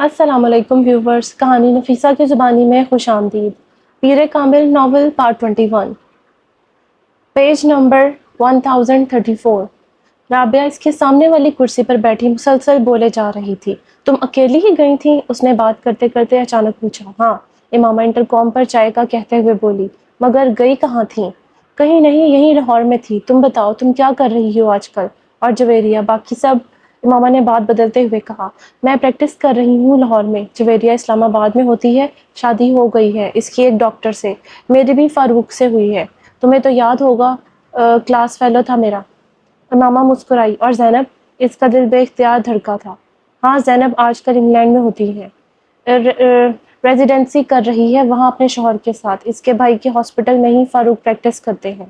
السلام علیکم ویورز، کہانی نفیسہ کی زبانی میں خوش آمدید۔ Peer Kamil novel part 21، page number 1034۔ Rabia اس کے سامنے والی کرسی پر بیٹھی مسلسل بولے جا رہی تھی۔ تم اکیلی ہی گئی تھی؟ اس نے بات کرتے کرتے اچانک پوچھا۔ ہاں، امامہ انٹرکام پر چائے کا کہتے ہوئے بولی۔ مگر گئی کہاں تھی؟ کہیں نہیں، یہیں لاہور میں تھی۔ تم بتاؤ، تم کیا کر رہی ہو آج کل؟ اور جویریہ، باقی سب؟ امامہ نے بات بدلتے ہوئے کہا۔ میں پریکٹس کر رہی ہوں لاہور میں۔ جویریہ اسلام آباد میں ہوتی ہے، شادی ہو گئی ہے اس کی ایک ڈاکٹر سے، میری بھی فاروق سے ہوئی ہے۔ تمہیں تو یاد ہوگا، کلاس فیلو تھا میرا۔ امامہ مسکرائی، اور زینب؟ اس کا دل بے اختیار دھڑکا تھا۔ ہاں، زینب آج کل انگلینڈ میں ہوتی ہے، ریزیڈنسی کر رہی ہے وہاں اپنے شوہر کے ساتھ۔ اس کے بھائی کے ہاسپٹل میں ہی فاروق پریکٹس کرتے ہیں۔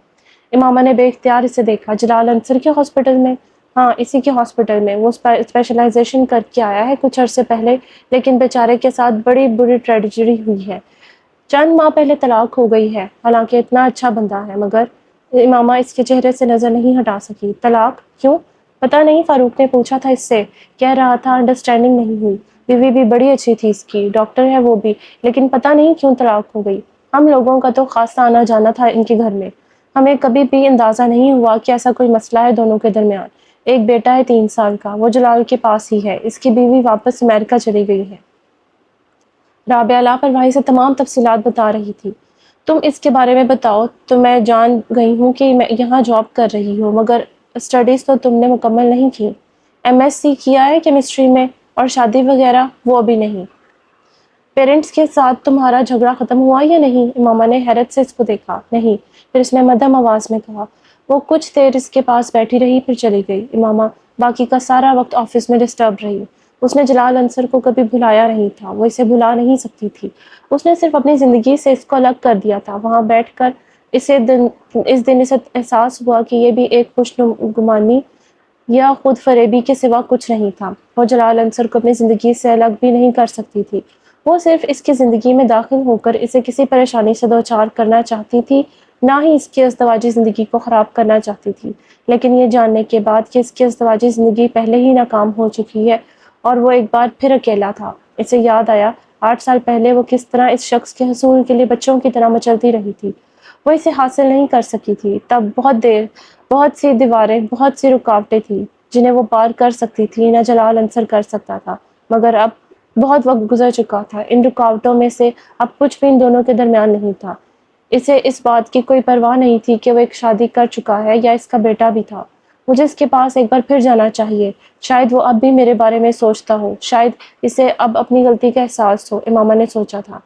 امامہ نے بے اختیار اسے دیکھا۔ جلال انصر کے ہاسپٹل میں؟ ہاں، اسی کے ہاسپٹل میں۔ وہ اسپیشلائزیشن کر کے آیا ہے کچھ عرصے پہلے، لیکن بیچارے کے ساتھ بڑی بری ٹریجڈی ہوئی ہے۔ چند ماہ پہلے طلاق ہو گئی ہے، حالانکہ اتنا اچھا بندہ ہے، مگر امامہ اس کے چہرے سے نظر نہیں ہٹا سکی۔ طلاق؟ کیوں؟ پتہ نہیں، فاروق نے پوچھا تھا اس سے، کہہ رہا تھا انڈرسٹینڈنگ نہیں ہوئی۔ بیوی بھی بڑی اچھی تھی اس کی، ڈاکٹر ہے وہ بھی، لیکن پتہ نہیں کیوں طلاق ہو گئی۔ ہم لوگوں کا تو خاصا آنا جانا تھا ان کے گھر میں، ہمیں کبھی بھی اندازہ نہیں ہوا کہ ایسا کوئی مسئلہ ہے دونوں کے درمیان۔ ایک بیٹا ہے 3 سال کا، وہ جلال کے پاس ہی ہے۔ اس کی بیوی واپس امریکہ چلی گئی ہے۔ رابعہ لاپرواہی سے تمام تفصیلات بتا رہی تھی۔ تم اس کے بارے میں بتاؤ۔ تو میں جان گئی ہوں کہ میں یہاں جاب کر رہی ہوں، مگر اسٹڈیز تو تم نے مکمل نہیں کی۔ ایم ایس سی کیا ہے کیمسٹری میں، اور شادی وغیرہ وہ بھی نہیں۔ پیرنٹس کے ساتھ تمہارا جھگڑا ختم ہوا یا نہیں؟ امامہ نے حیرت سے اس کو دیکھا۔ نہیں۔ پھر اس نے مدھم آواز میں کہا۔ وہ کچھ دیر اس کے پاس بیٹھی رہی، پھر چلی گئی۔ امامہ باقی کا سارا وقت آفس میں ڈسٹرب رہی۔ اس نے جلال انصر کو کبھی بھلایا نہیں تھا، وہ اسے بھلا نہیں سکتی تھی۔ اس نے صرف اپنی زندگی سے اس کو الگ کر دیا تھا۔ وہاں بیٹھ کر اس دن اسے احساس ہوا کہ یہ بھی ایک خوش گمانی یا خود فریبی کے سوا کچھ نہیں تھا۔ وہ جلال انصر کو اپنی زندگی سے الگ بھی نہیں کر سکتی تھی۔ وہ صرف اس کی زندگی میں داخل ہو کر اسے کسی پریشانی سے دوچار کرنا چاہتی تھی، نہ ہی اس کی ازدواجی زندگی کو خراب کرنا چاہتی تھی۔ لیکن یہ جاننے کے بعد کہ اس کی ازدواجی زندگی پہلے ہی ناکام ہو چکی ہے اور وہ ایک بار پھر اکیلا تھا، اسے یاد آیا 8 سال پہلے وہ کس طرح اس شخص کے حصول کے لیے بچوں کی طرح مچلتی رہی تھی۔ وہ اسے حاصل نہیں کر سکی تھی۔ تب بہت سی دیواریں، بہت سی رکاوٹیں تھیں جنہیں وہ پار کر سکتی تھی، نہ جلال انصر کر سکتا تھا۔ مگر اب بہت وقت گزر چکا تھا، ان رکاوٹوں میں سے اب کچھ بھی ان دونوں کے درمیان نہیں تھا۔ اسے اس بات کی کوئی پرواہ نہیں تھی کہ وہ ایک شادی کر چکا ہے یا اس کا بیٹا بھی تھا۔ مجھے اس کے پاس ایک بار پھر جانا چاہیے، شاید وہ اب بھی میرے بارے میں سوچتا ہو، شاید اسے اب اپنی غلطی کا احساس ہو، امامہ نے سوچا تھا۔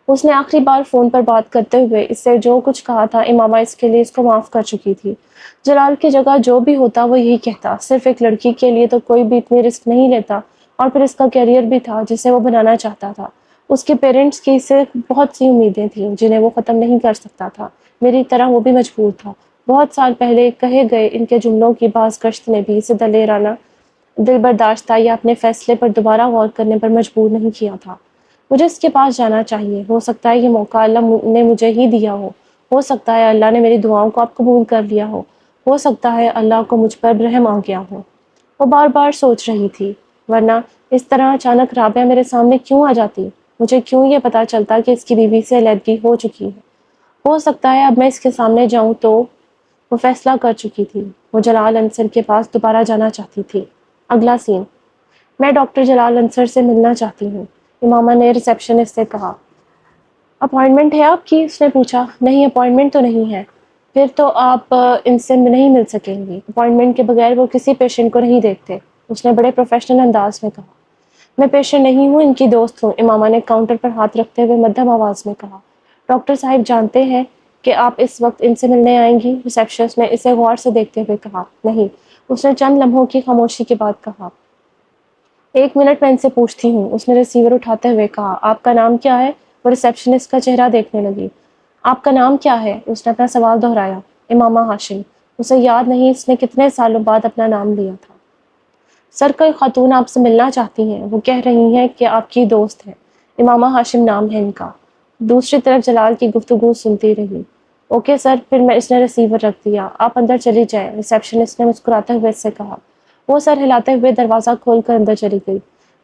اس نے آخری بار فون پر بات کرتے ہوئے اس سے جو کچھ کہا تھا، امامہ اس کے لیے اس کو معاف کر چکی تھی۔ جلال کی جگہ جو بھی ہوتا وہ یہی کہتا، صرف ایک لڑکی کے لیے تو کوئی بھی اتنی رسک نہیں لیتا، اور پھر اس کا کیریئر بھی تھا جسے وہ بنانا چاہتا تھا۔ اس کے پیرنٹس کی سے بہت سی امیدیں تھیں جنہیں وہ ختم نہیں کر سکتا تھا، میری طرح وہ بھی مجبور تھا۔ بہت سال پہلے کہے گئے ان کے جملوں کی باز گشت نے بھی اسے دلیرانہ دل برداشتہ یا اپنے فیصلے پر دوبارہ غور کرنے پر مجبور نہیں کیا تھا۔ مجھے اس کے پاس جانا چاہیے، ہو سکتا ہے یہ موقع اللہ نے مجھے ہی دیا ہو سکتا ہے اللہ نے میری دعاؤں کو اب قبول کر لیا ہو سکتا ہے اللہ کو مجھ پر رحم آ گیا ہو۔ وہ بار بار سوچ رہی تھی، ورنہ اس طرح اچانک رابعہ میرے سامنے کیوں آ جاتی؟ مجھے کیوں یہ پتا چلتا کہ اس کی بیوی سے علیحدگی ہو چکی ہے؟ ہو سکتا ہے اب میں اس کے سامنے جاؤں تو وہ فیصلہ کر چکی تھی، وہ جلال انصر کے پاس دوبارہ جانا چاہتی تھی۔ اگلا سین۔ میں ڈاکٹر جلال انصر سے ملنا چاہتی ہوں، امامہ نے ریسیپشنسٹ سے کہا۔ اپائنٹمنٹ ہے آپ کی؟ اس نے پوچھا۔ نہیں، اپائنٹمنٹ تو نہیں ہے۔ پھر تو آپ ان سے نہیں مل سکیں گی، اپائنٹمنٹ کے بغیر وہ کسی پیشنٹ کو نہیں دیکھتے، اس نے بڑے پروفیشنل انداز میں کہا۔ میں پیشنٹ نہیں ہوں، ان کی دوست ہوں، امامہ نے کاؤنٹر پر ہاتھ رکھتے ہوئے مدھم آواز میں کہا۔ ڈاکٹر صاحب جانتے ہیں کہ آپ اس وقت ان سے ملنے آئیں گی؟ ریسیپشنسٹ نے اسے غور سے دیکھتے ہوئے کہا۔ نہیں، اس نے چند لمحوں کی خاموشی کے بعد کہا۔ 1 منٹ میں ان سے پوچھتی ہوں، اس نے ریسیور اٹھاتے ہوئے کہا۔ آپ کا نام کیا ہے؟ وہ ریسیپشنسٹ کا چہرہ دیکھنے لگی۔ آپ کا نام کیا ہے؟ اس نے اپنا سوال دہرایا۔ امامہ ہاشم۔ اسے یاد نہیں اس نے کتنے سالوں بعد اپنا نام لیا تھا۔ سر، کوئی خاتون آپ سے ملنا چاہتی ہیں، وہ کہہ رہی ہیں کہ آپ کی دوست ہے، امامہ ہاشم نام ہے ان کا۔ دوسری طرف جلال کی گفتگو سنتی رہی۔ اوکے سر، پھر میں اس نے ریسیور رکھ دیا، آپ اندر چلی جائیں، ریسیپشنسٹ نے مسکراتے ہوئے اس سے کہا۔ وہ سر ہلاتے ہوئے دروازہ کھول کر اندر چلی گئی۔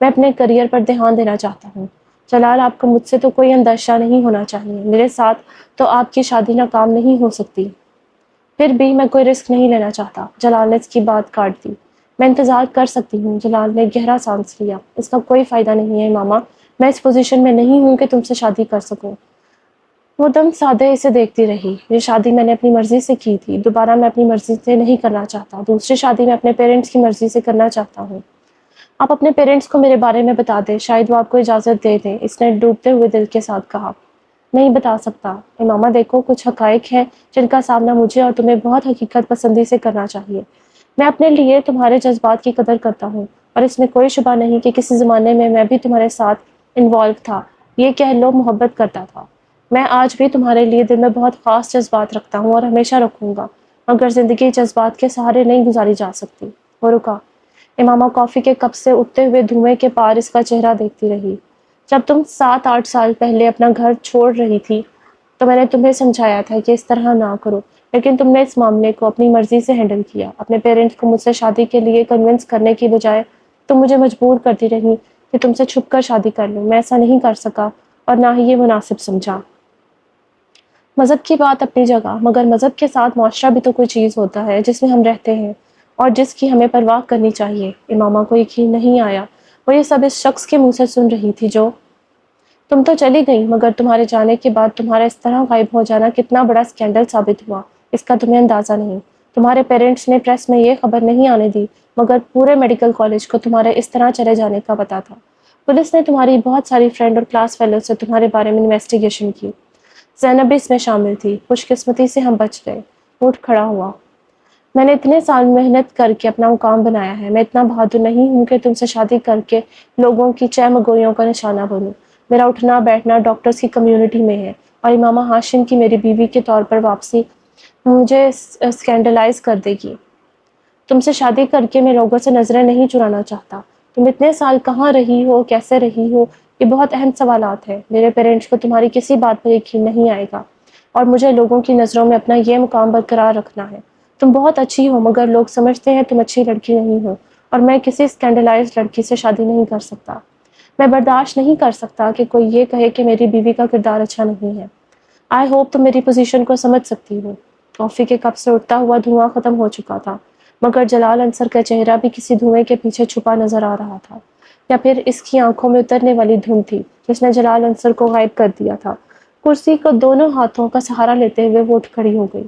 میں اپنے کریئر پر دھیان دینا چاہتا ہوں۔ جلال، آپ کو مجھ سے تو کوئی اندیشہ نہیں ہونا چاہیے، میرے ساتھ تو آپ کی شادی ناکام نہیں ہو سکتی۔ پھر بھی میں کوئی رسک نہیں لینا چاہتا، جلال نے اس کی بات کاٹ دی۔ میں انتظار کر سکتی ہوں، جلال نے گہرا سانس لیا۔ اس کا کوئی فائدہ نہیں ہے ماما، میں اس پوزیشن میں نہیں ہوں کہ تم سے شادی کر سکوں۔ وہ دم سادے اسے دیکھتی رہی۔ یہ شادی میں نے اپنی مرضی سے کی تھی، دوبارہ میں اپنی مرضی سے نہیں کرنا چاہتا، دوسری شادی میں اپنے پیرنٹس کی مرضی سے کرنا چاہتا ہوں۔ آپ اپنے پیرنٹس کو میرے بارے میں بتا دیں، شاید وہ آپ کو اجازت دے دیں، اس نے ڈوبتے ہوئے دل کے ساتھ کہا۔ نہیں بتا سکتا امامہ، دیکھو کچھ حقائق ہیں جن کا سامنا مجھے اور تمہیں بہت حقیقت پسندی سے کرنا چاہیے۔ میں اپنے لیے تمہارے جذبات کی قدر کرتا ہوں اور اس میں کوئی شبہ نہیں کہ کسی زمانے میں میں بھی تمہارے ساتھ انوالو تھا، یہ کہہ لو محبت کرتا تھا۔ میں آج بھی تمہارے لیے دل میں بہت خاص جذبات رکھتا ہوں اور ہمیشہ رکھوں گا، مگر زندگی جذبات کے سہارے نہیں گزاری جا سکتی۔ وہ رکا۔ امامہ کافی کے کپ سے اٹھتے ہوئے دھوئیں کے پار اس کا چہرہ دیکھتی رہی۔ جب تم 7-8 سال پہلے اپنا گھر چھوڑ رہی تھی تو میں نے تمہیں سمجھایا تھا کہ اس طرح نہ کرو، لیکن تم نے اس معاملے کو اپنی مرضی سے ہینڈل کیا۔ اپنے پیرنٹس کو مجھ سے شادی کے لیے کنونس کرنے کی بجائے تم مجھے مجبور کرتی رہی کہ تم سے چھپ کر شادی کر لوں۔ میں ایسا نہیں کر سکا اور نہ ہی یہ مناسب سمجھا۔ مذہب کی بات اپنی جگہ، مگر مذہب کے ساتھ معاشرہ بھی تو کوئی چیز ہوتا ہے جس میں ہم رہتے ہیں اور جس کی ہمیں پرواہ کرنی چاہیے۔ امامہ کو یقین نہیں آیا، وہ یہ سب اس شخص کے منہ سے سن رہی تھی جو… تم تو چلی گئی، مگر تمہارے جانے کے بعد تمہارا اس طرح غائب ہو جانا کتنا بڑا اسکینڈل ثابت ہوا، اس کا تمہیں اندازہ نہیں۔ تمہارے پیرنٹس نے پریس میں یہ خبر نہیں آنے دی، مگر پورے میڈیکل کالج کو تمہارے اس طرح چلے جانے کا پتہ تھا۔ پولیس نے تمہاری بہت ساری فرینڈ اور کلاس فیلو سے تمہارے بارے میں انویسٹیگیشن کی۔ زینب بھی اس میں شامل تھی۔ خوش قسمتی سے ہم بچ گئے۔ اٹھ کھڑا ہوا۔ میں نے اتنے سال محنت کر کے اپنا مقام بنایا ہے، میں اتنا بہادر نہیں ہوں کہ تم سے شادی کر کے لوگوں کی چہ مگوئیوں کا نشانہ بنوں۔ میرا اٹھنا بیٹھنا ڈاکٹرز کی کمیونٹی میں ہے اور امامہ ہاشم کی میری بیوی کے طور پر واپسی مجھے اسکینڈلائز کر دے گی۔ تم سے شادی کر کے میں لوگوں سے نظریں نہیں چرانا چاہتا۔ تم اتنے سال کہاں رہی ہو، کیسے رہی ہو، یہ بہت اہم سوالات ہیں۔ میرے پیرنٹس کو تمہاری کسی بات پر یقین نہیں آئے گا اور مجھے لوگوں کی نظروں میں اپنا یہ مقام برقرار رکھنا ہے۔ تم بہت اچھی ہو، مگر لوگ سمجھتے ہیں تم اچھی لڑکی نہیں ہو اور میں کسی اسکینڈلائزڈ لڑکی سے شادی نہیں کر سکتا۔ میں برداشت نہیں کر سکتا کہ کوئی یہ کہے کہ میری بیوی کا کردار اچھا نہیں ہے۔ آئی ہوپ تم میری پوزیشن کو سمجھ سکتی ہو۔ کافی کے کپ سے اٹھتا ہوا دھواں ختم ہو چکا تھا، مگر جلال انصر کا چہرہ بھی کسی دھوئیں کے پیچھے چھپا نظر آ رہا تھا، یا پھر اس کی آنکھوں میں اترنے والی دھند تھی جس نے جلال انصر کو غائب کر دیا تھا۔ کرسی کو دونوں ہاتھوں کا سہارا لیتے ہوئے وہ اٹھ کھڑی ہو گئی۔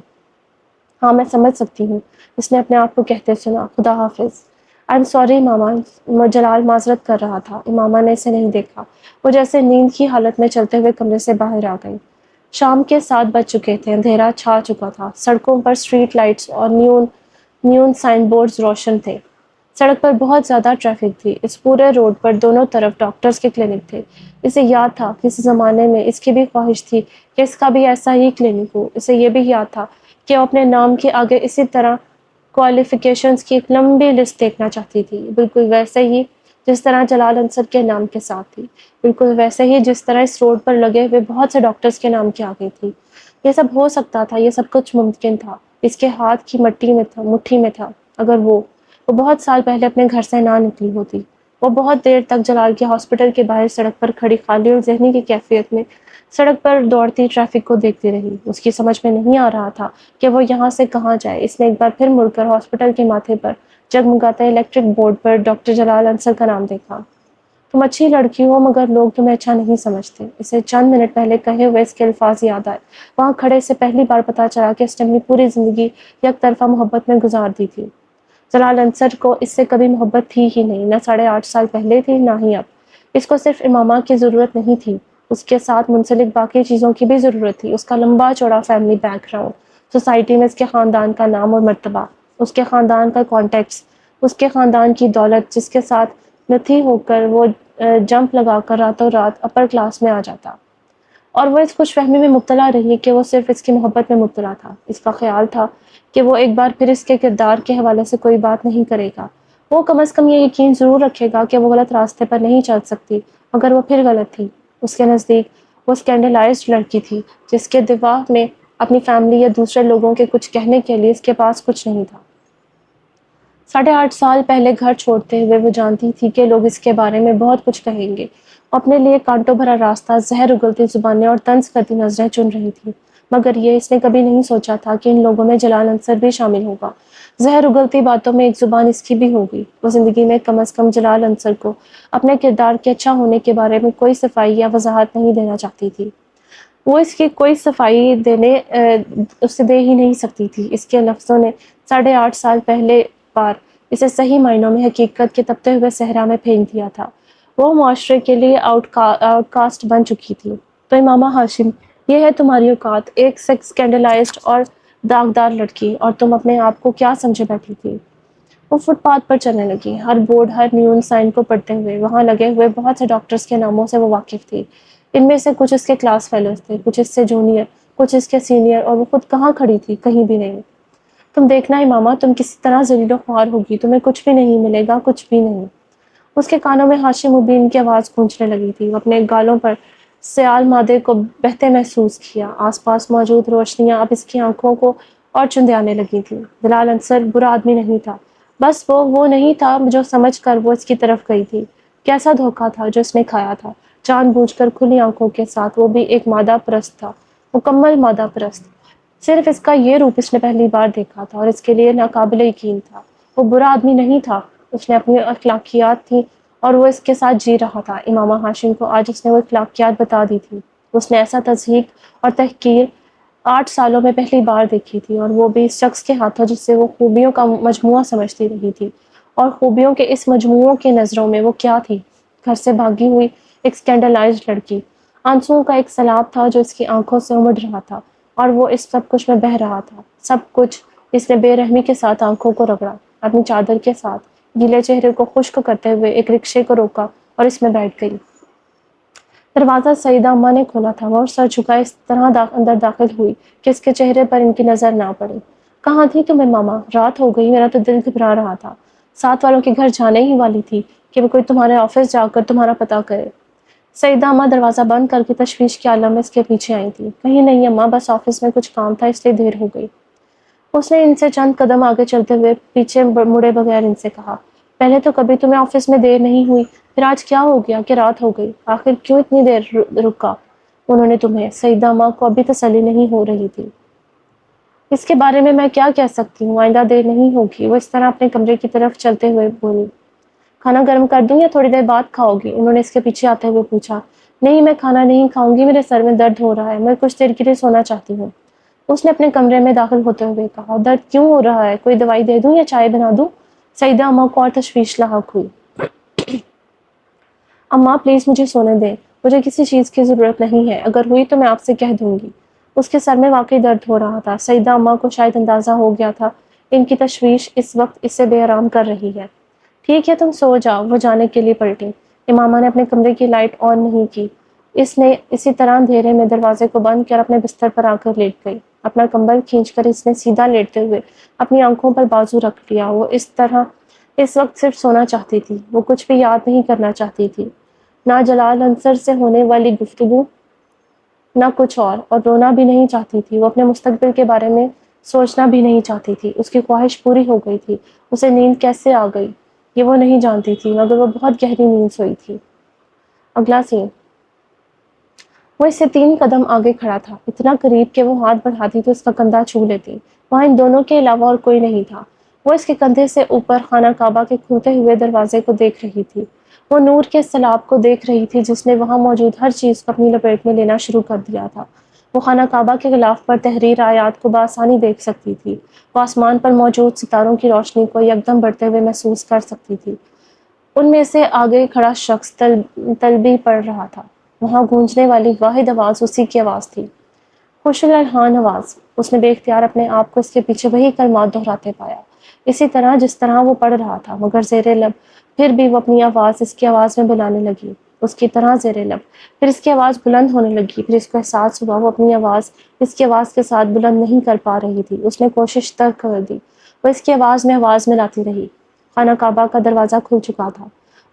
ہاں میں سمجھ سکتی ہوں، اس نے اپنے آپ کو کہتے سنا۔ خدا حافظ۔ آئی ایم سوری ماما، جلال معذرت کر رہا تھا۔ امامہ نے اسے نہیں دیکھا، وہ جیسے نیند کی حالت میں چلتے ہوئے کمرے سے باہر آ گئی۔ شام کے 7 بج چکے تھے، اندھیرا چھا چکا تھا، سڑکوں پر اسٹریٹ لائٹس اور نیون سائن بورڈز روشن تھے۔ سڑک پر بہت زیادہ ٹریفک تھی، اس پورے روڈ پر دونوں طرف ڈاکٹرز کے کلینک تھے۔ اسے یاد تھا کسی زمانے میں اس کی بھی خواہش تھی کہ اس کا بھی ایسا ہی کلینک ہو۔ اسے یہ بھی یاد تھا کہ وہ اپنے نام کے آگے اسی طرح کوالیفیکیشنز کی ایک لمبی لسٹ دیکھنا چاہتی تھی، بالکل ویسے ہی جس طرح جلال انصر کے نام کے ساتھ تھی، بالکل ویسے ہی جس طرح اس روڈ پر لگے ہوئے بہت سے ڈاکٹرز کے نام کے آگے تھی۔ یہ سب ہو سکتا تھا، یہ سب کچھ ممکن تھا، اس کے ہاتھ کی مٹھی میں تھا۔ اگر وہ بہت سال پہلے اپنے گھر سے نہ نکلی ہوتی، وہ بہت دیر تک جلال کے ہاسپٹل کے باہر سڑک پر کھڑی خالی اور ذہنی کی کیفیت میں سڑک پر دوڑتی ٹریفک کو دیکھتی رہی۔ اس کی سمجھ میں نہیں آ رہا تھا کہ وہ یہاں سے کہاں جائے۔ اس نے ایک بار پھر مڑ کر ہاسپٹل کے ماتھے پر جگمگاتے الیکٹرک بورڈ پر ڈاکٹر جلال انصر کا نام دیکھا۔ تم اچھی لڑکی ہو، مگر لوگ تمہیں اچھا نہیں سمجھتے۔ اسے چند منٹ پہلے کہے ہوئے اس کے الفاظ یاد آئے۔ وہاں کھڑے سے پہلی بار پتہ چلا کہ اس نے اپنی پوری زندگی یک طرفہ محبت میں گزار دی تھی۔ جلال انصر کو اس سے کبھی محبت تھی ہی نہیں، نہ 8.5 سال پہلے تھی، نہ ہی اب۔ اس کو صرف امامہ کی ضرورت نہیں تھی، اس کے ساتھ منسلک باقی چیزوں کی بھی ضرورت تھی۔ اس کا لمبا چوڑا فیملی بیک گراؤنڈ، سوسائٹی میں اس کے خاندان کا نام اور مرتبہ، اس کے خاندان کا کانٹیکٹس، اس کے خاندان کی دولت جس کے ساتھ نتھی ہو کر وہ جمپ لگا کر راتوں رات اپر کلاس میں آ جاتا، اور وہ اس خوش فہمی میں مبتلا رہی کہ وہ صرف اس کی محبت میں مبتلا تھا۔ اس کا خیال تھا کہ وہ ایک بار پھر اس کے کردار کے حوالے سے کوئی بات نہیں کرے گا۔ وہ کم از کم یہ یقین ضرور رکھے گا کہ وہ غلط راستے پر نہیں چل سکتی، مگر وہ پھر غلط تھی۔ اس کے نزدیک وہ اسکینڈلائزڈ لڑکی تھی جس کے دماغ میں اپنی فیملی یا دوسرے لوگوں کے کچھ کہنے کے لیے اس کے پاس کچھ نہیں تھا۔ 8.5 سال پہلے گھر چھوڑتے ہوئے وہ جانتی تھی کہ لوگ اس کے بارے میں بہت کچھ کہیں گے، اپنے لیے کانٹوں بھرا راستہ، زہر اگلتی زبانیں اور طنز کرتی نظریں چن رہی تھی، مگر یہ اس نے کبھی نہیں سوچا تھا کہ ان لوگوں میں جلال انصر بھی شامل ہوگا۔ زہر اگلتی باتوں میں ایک زبان اس کی بھی ہوگی۔ وہ زندگی میں کم از کم جلال انصر کو اپنے کردار کے اچھا ہونے کے بارے میں کوئی صفائی یا وضاحت نہیں دینا چاہتی تھی۔ وہ اس کی کوئی صفائی اسے دے ہی نہیں سکتی تھی۔ اس کے لفظوں نے 8.5 سال پہلے بار اسے صحیح معنوں میں حقیقت کے تپتے ہوئے صحرا میں پھینک دیا تھا۔ وہ معاشرے کے لیے آؤٹ کاسٹ بن چکی تھی۔ تو امامہ ہاشم، یہ ہے تمہاری اوقات، ایک اسکینڈلائزڈ اور داغدار لڑکی، اور تم اپنے آپ کو کیا سمجھے بیٹھی تھی؟ وہ فٹ پاتھ پر چلنے لگی، ہر بورڈ، ہر نیون سائن کو پڑھتے ہوئے۔ وہاں لگے ہوئے بہت سے ڈاکٹرز کے ناموں سے وہ واقف تھی۔ ان میں سے کچھ اس کے کلاس فیلوز تھے، کچھ اس سے جونیئر، کچھ اس کے سینئر، اور وہ خود کہاں کھڑی تھی؟ کہیں بھی نہیں۔ تم دیکھنا امامہ، تم کسی طرح ذلیل و خوار ہوگی، تمہیں کچھ بھی نہیں ملے گا، کچھ بھی نہیں۔ اس کے کانوں میں ہاشم مبین کی آواز گونجنے لگی تھی۔ وہ اپنے گالوں پر سیال مادے کو بہتے محسوس کیا۔ آس پاس موجود روشنیاں اب اس کی آنکھوں کو اور چندیانے لگی تھیں۔ جلال انصر برا آدمی نہیں تھا، بس وہ نہیں تھا جو سمجھ کر وہ اس کی طرف گئی تھی۔ کیسا دھوکہ تھا جو اس نے کھایا تھا، جان بوجھ کر کھلی آنکھوں کے ساتھ، وہ بھی ایک مادہ پرست تھا، مکمل مادہ پرست۔ صرف اس کا یہ روپ اس نے پہلی بار دیکھا تھا اور اس کے لیے ناقابل یقین تھا۔ وہ برا آدمی نہیں تھا، اس نے اپنی اخلاقیات تھیں اور وہ اس کے ساتھ جی رہا تھا۔ امامہ ہاشم کو آج اس نے وہ اخلاقیات بتا دی تھی۔ اس نے ایسا تضحیک اور تحقیر 8 سالوں میں پہلی بار دیکھی تھی، اور وہ بھی اس شخص کے ہاتھوں جس سے وہ خوبیوں کا مجموعہ سمجھتی رہی تھی۔ اور خوبیوں کے اس مجموعوں کی نظروں میں وہ کیا تھی؟ گھر سے بھاگی ہوئی ایک سکینڈلائزڈ لڑکی۔ آنسوؤں کا ایک سیلاب تھا جو اس کی آنکھوں سے امڑ رہا تھا، اور وہ اس سب کچھ میں بہہ رہا تھا۔ سب کچھ۔ اس نے بے رحمی کے ساتھ آنکھوں کو رگڑا، اپنی چادر کے ساتھ گیلے چہرے کو خشک کرتے ہوئے ایک رکشے کو روکا اور اس میں بیٹھ گئی۔ دروازہ سعیدہ اماں نے کھولا تھا، اور سر جھکائے اس طرح اندر داخل ہوئی کہ اس کے چہرے پر ان کی نظر نہ پڑی۔ کہاں تھی تم امامہ؟ رات ہو گئی، میرا تو دل گھبرا رہا تھا۔ ساتھ والوں کے گھر جانے ہی والی تھی کہ وہ کوئی تمہارے آفس جا کر تمہارا پتہ کرے۔ سعیدہ اماں دروازہ بند کر کے تشویش کے عالم میں اس کے پیچھے آئی تھی۔ کہیں نہیں اماں، بس آفس میں کچھ کام تھا، اس لیے دیر ہو گئی۔ اس نے ان سے چند قدم آگے چلتے ہوئے پیچھے مڑے بغیر ان سے کہا، پہلے تو کبھی تمہیں آفس میں دیر نہیں ہوئی، پھر آج کیا ہو گیا کہ رات ہو گئی؟ آخر کیوں اتنی دیر رکا انہوں نے تمہیں؟ سعیدہ اماں کو ابھی تسلی نہیں ہو رہی تھی۔ اس کے بارے میں کیا کہہ سکتی ہوں، آئندہ دیر نہیں ہوگی۔ وہ اس طرح اپنے کمرے کی طرف چلتے ہوئے بولی۔ کھانا گرم کر دوں یا تھوڑی دیر بعد کھاؤ گی؟ انہوں نے اس کے پیچھے آتے ہوئے پوچھا۔ نہیں، میں کھانا نہیں کھاؤں گی، میرے سر میں درد ہو رہا ہے، میں کچھ دیر کے لیے سونا چاہتی ہوں۔ اس نے اپنے کمرے میں داخل ہوتے ہوئے کہا۔ درد کیوں ہو رہا ہے؟ کوئی دوائی دے دوں یا چائے بنا دوں؟ سعیدہ اماں کو اور تشویش لاحق ہوئی۔ اماں پلیز مجھے سونے دیں، مجھے کسی چیز کی ضرورت نہیں ہے، اگر ہوئی تو میں آپ سے کہہ دوں گی۔ اس کے سر میں واقعی درد ہو رہا تھا۔ سعیدہ اماں کو شاید اندازہ ہو گیا تھا ان کی تشویش اس وقت اسے بے آرام کر رہی ہے۔ ٹھیک ہے، تم سو جاؤ، وہ جانے کے لیے پلٹی۔ امامہ نے اپنے کمرے کی لائٹ آن نہیں کی۔ اس نے اسی طرح اندھیرے میں دروازے کو بند کر اپنے بستر پر آ کر لیٹ گئی۔ اپنا کمبل کھینچ کر اس نے سیدھا لیٹتے ہوئے اپنی آنکھوں پر بازو رکھ لیا۔ وہ اس وقت صرف سونا چاہتی تھی، وہ کچھ بھی یاد نہیں کرنا چاہتی تھی، نہ جلال انصر سے ہونے والی گفتگو، نہ کچھ اور رونا بھی نہیں چاہتی تھی۔ وہ اپنے مستقبل کے بارے میں سوچنا بھی نہیں چاہتی تھی۔ اس کی خواہش پوری ہو گئی تھی۔ اسے نیند کیسے آ گئی یہ وہ نہیں جانتی تھی، مگر وہ بہت گہری نیند سوئی تھی۔ اگلا سین۔ وہ اس سے 3 قدم آگے کھڑا تھا، اتنا قریب کہ وہ ہاتھ بڑھاتی تو اس کا کندھا چھو لیتی۔ وہاں ان دونوں کے علاوہ اور کوئی نہیں تھا۔ وہ اس کے کندھے سے اوپر خانہ کعبہ کے کھلتے ہوئے دروازے کو دیکھ رہی تھی۔ وہ نور کے سیلاب کو دیکھ رہی تھی جس نے وہاں موجود ہر چیز کو اپنی لپیٹ میں لینا شروع کر دیا تھا۔ وہ خانہ کعبہ کے غلاف پر تحریر آیات کو بآسانی دیکھ سکتی تھی۔ وہ آسمان پر موجود ستاروں کی روشنی کو یکدم بڑھتے ہوئے محسوس کر سکتی تھی۔ ان میں سے آگے کھڑا شخص تلبی پڑھ رہا تھا۔ وہاں گونجنے والی واحد آواز اسی کی آواز تھی، خوش الالحان آواز۔ اس نے بے اختیار اپنے آپ کو اس کے پیچھے وہی کلمات دہراتے پایا، اسی طرح جس طرح وہ پڑھ رہا تھا، مگر زیر لب پھر بھی وہ اپنی آواز اس کی آواز میں بلانے لگی، اس کی طرح زیر لب۔ پھر اس کی آواز بلند ہونے لگی، پھر اس کو احساس ہوا وہ اپنی آواز اس کی آواز کے ساتھ بلند نہیں کر پا رہی تھی۔ اس نے کوشش ترک کر دی، وہ اس کی آواز میں لاتی رہی۔ خانہ کعبہ کا دروازہ کھل چکا تھا۔